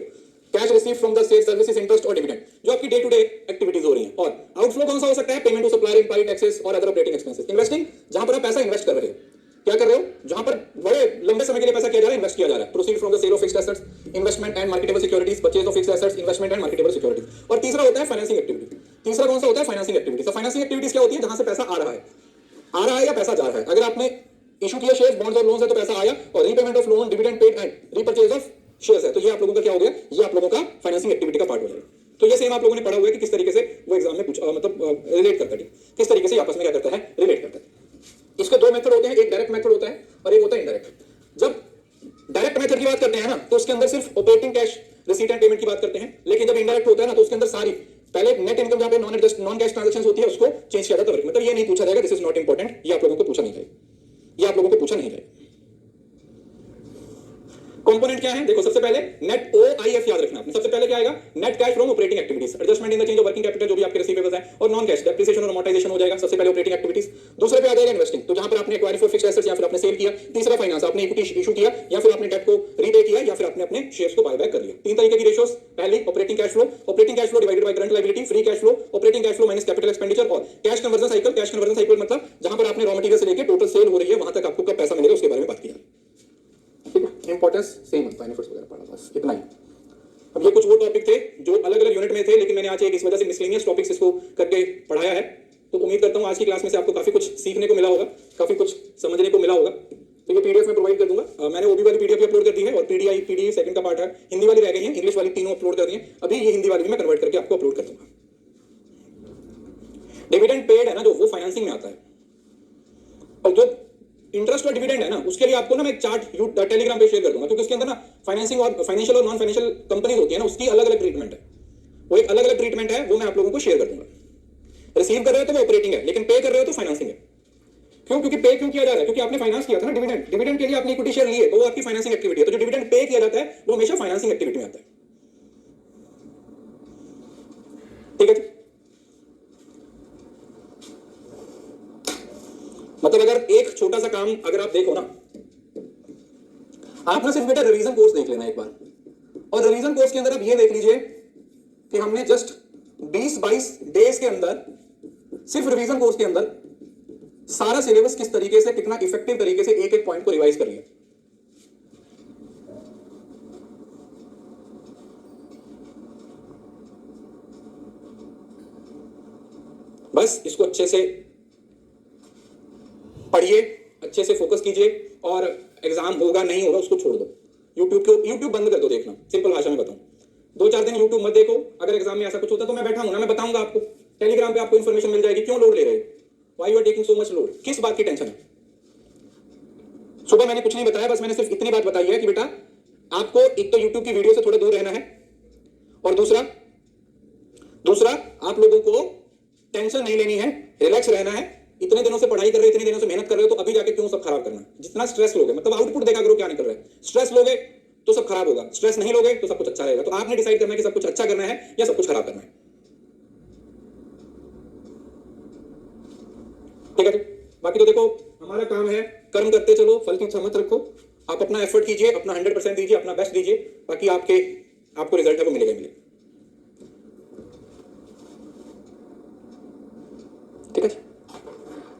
cash receive from the sales, services, interest और डिविडेंड, जो आपकी डे टू डे एक्टिविटीज हो रही हैं। और आउटफ्लो कौन सा हो सकता है? Payment to supplier, inquiry, taxes और अदर ऑपरेटिंग एक्सपेंसेस। इन्वेस्टिंग, जहां पर आप पैसा इन्वेस्ट कर रहे हो। क्या कर रहे हो? जहां पर बड़े लंबे समय के लिए पैसा किया जा रहा है, इन्वेस्ट किया जा रहा है। Proceed from the sale of fixed assets, investment and marketable securities, purchase of fixed assets, investment and marketable securities. और तीसरा होता है फाइनेंसिंग एक्टिविटी। तीसरा कौन सा होता है? Financing activities. तो फाइनेंसिंग एक्टिविटीज क्या होती है? जहां से पैसा आ रहा है या पैसा जा रहा है। अगर आपने इशू किया शेयर्स, बॉन्ड्स और लोन्स है तो पैसा आया, और repayment of loan, dividend paid and repurchase of shares है, तो ये आप लोगों का क्या हो गया? ये आप लोगों का फाइनेंसिंग एक्टिविटी का पार्ट हो जाएगा। तो ये सेम आप लोगों ने पढ़ा हुआ है कि किस तरीके से वो एग्जाम में मतलब रिलेट करता है, किस तरीके से आपस में क्या करता है? रिलेट करता है। इसके दो मेथड होते हैं, एक डायरेक्ट मेथड होता है और एक होता है इनडायरेक्ट। जब डायरेक्ट मेथड की बात करते हैं ना, तो उसके अंदर सिर्फ operating cash receipt and payment की बात करते हैं। लेकिन जब इनडायरेक्ट होता है ना, तो उसके अंदर सारी पहले नेट इनकम जहां पे नॉन कैश ट्रांजैक्शंस होती है, उसको चेंज किया जाता है। मतलब ये नहीं पूछा जाएगा दिस इज नॉट इंपॉर्टेंट, ये आप लोगों को पूछा नहीं जाएगा, ये आप लोगों को पूछा नहीं जाएगा। कंपोनेंट क्या है? देखो, सबसे पहले नेट ओआईएफ याद रखना आपने। सबसे पहले क्या आएगा? Net cash from operating activities, adjustment in the change of working capital, जो भी आपके रिसीवेबल्स है, और नॉन कैश डेप्रिसिएशन और अमोर्टाइजेशन हो जाएगा। सबसे पहले ऑपरेटिंग एक्टिविटीज। दूसरे पे आ जाएगा इन्वेस्टिंग, तो जहां पर आपने एक्वायरी फॉर फिक्स्ड एसेट्स या फिर आपने सेल किया। तीसरा फाइनेंस, आपने इक्विटी इशू किया या फिर आपने डेट को रीपे किया या फिर आपने अपने शेयर्स को बाय बैक कर लिया। तीन तरीके की रेशियोस। पहली operating cash flow divided by current liability, free cash flow, operating cash flow minus capital expenditure, और cash conversion cycle. Cash conversion cycle मतलब जहां पर आपने रॉ मटेरियल से लेकर टोटल सेल हो रही है, वहां तक आपको कब पैसा मिलेगा उसके बारे में बात किया। ठीक है, इंपॉर्टेंस सेम है, बेनिफिट्स वगैरह पढ़ा, बस इतना ही। अब ये कुछ वो टॉपिक थे जो अलग अलग यूनिट में थे, लेकिन मैंने आज एक इस वजह से मिसलेनियस टॉपिक्स इसको करके पढ़ाया है। तो उम्मीद करता हूं आज की क्लास में से आपको काफी कुछ सीखने को मिला होगा, काफी कुछ समझने को मिला होगा। तो ये पीडीएफ में प्रोवाइड कर दूंगा। मैंने ओबी वाली पीडीएफ अपलोड कर दी है, और पीडी सेकंड का पार्ट है, हिंदी वाली रह गई है, इंग्लिश वाली तीनों अपलोड कर दी है। अभी ये हिंदी वाली भी मैं कन्वर्ट करके आपको अपलोड कर दूंगा। डिविडेंड पेड है ना, जो वो फाइनेंसिंग में आता है, और जो इंटरेस्ट और डिविडेंड है ना, उसके लिए आपको ना मैं एक चार्ट टेलीग्राम पे शेयर कर दूंगा, क्योंकि उसके अंदर ना फाइनेंसिंग और फाइनेंशियल और नॉन फाइनेंशियल कंपनीज होती है ना, उसकी अलग अलग ट्रीटमेंट है। वो एक अलग अलग ट्रीटमेंट है, वो मैं आप लोगों को शेयर कर दूंगा। रिसीव कर रहे हो तो वो ऑपरेटिंग है, लेकिन पे कर रहे हो तो फाइनेंसिंग है। क्यों? क्योंकि पे क्यों किया जा रहा है? क्योंकि आपने फाइनेंस किया था ना डिविडेंड। डिविडेंड के लिए आपने इक्विटी शेयर लिए, तो वो आपकी फाइनेंसिंग एक्टिविटी है। तो जो डिविडेंड पे किया जाता है वो हमेशा फाइनेंसिंग एक्टिविटी में आता है। ठीक है जी? मतलब अगर एक छोटा सा काम अगर आप देखो ना, आप ना सिर्फ बेटा रिवीजन कोर्स देख लेना एक बार, और रिवीजन कोर्स के अंदर आप ये देख लीजिए कि हमने जस्ट 20-22 डेज के अंदर सिर्फ रिवीजन कोर्स के अंदर सारा सिलेबस किस तरीके से, कितना इफेक्टिव तरीके से एक एक पॉइंट को रिवाइज कर लिया। बस इसको अच्छे से पढ़िए, अच्छे से फोकस कीजिए, और एग्जाम होगा नहीं होगा उसको छोड़ दो। यूट्यूब बंद कर दो देखना, सिंपल भाषा में बताऊं। 2-4 दिन यूट्यूब मत देखो। अगर एग्जाम में ऐसा कुछ होता तो मैं बैठा हूं ना, मैं बताऊंगा आपको, टेलीग्राम पे आपको इंफॉर्मेशन मिल जाएगी। क्यों लोड ले रहे हो? Why you are taking so much load? किस बात की टेंशन है? सुबह मैंने कुछ नहीं बताया, बस मैंने सिर्फ इतनी बात बताई है कि बेटा आपको एक तो यूट्यूब की वीडियो से थोड़ा दूर रहना है, और दूसरा आप लोगों को टेंशन नहीं लेनी है, रिलैक्स रहना है। इतने दिनों से पढ़ाई कर रहे हो, इतने दिनों से मेहनत कर रहे हो, तो अभी जाके क्यों सब खराब करना? जितना स्ट्रेस लोगे, मतलब आउटपुट देखा करो क्या निकल रहा है। स्ट्रेस लोगे तो सब खराब होगा, स्ट्रेस नहीं लोगे तो सब कुछ अच्छा रहेगा। तो आपने डिसाइड करना है कि सब कुछ अच्छा करना है या सब कुछ खराब करना है। ठीक है? बाकी तो देखो, हमारा काम है कर्म करते चलो, फल की इच्छा मत रखो। आप अपना एफर्ट कीजिए, अपना 100% दीजिए, अपना बेस्ट दीजिए, बाकी आपको रिजल्ट है वो मिलेगा। ठीक है,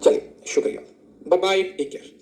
चलिए, शुक्रिया, बाय बाय, टेक केयर।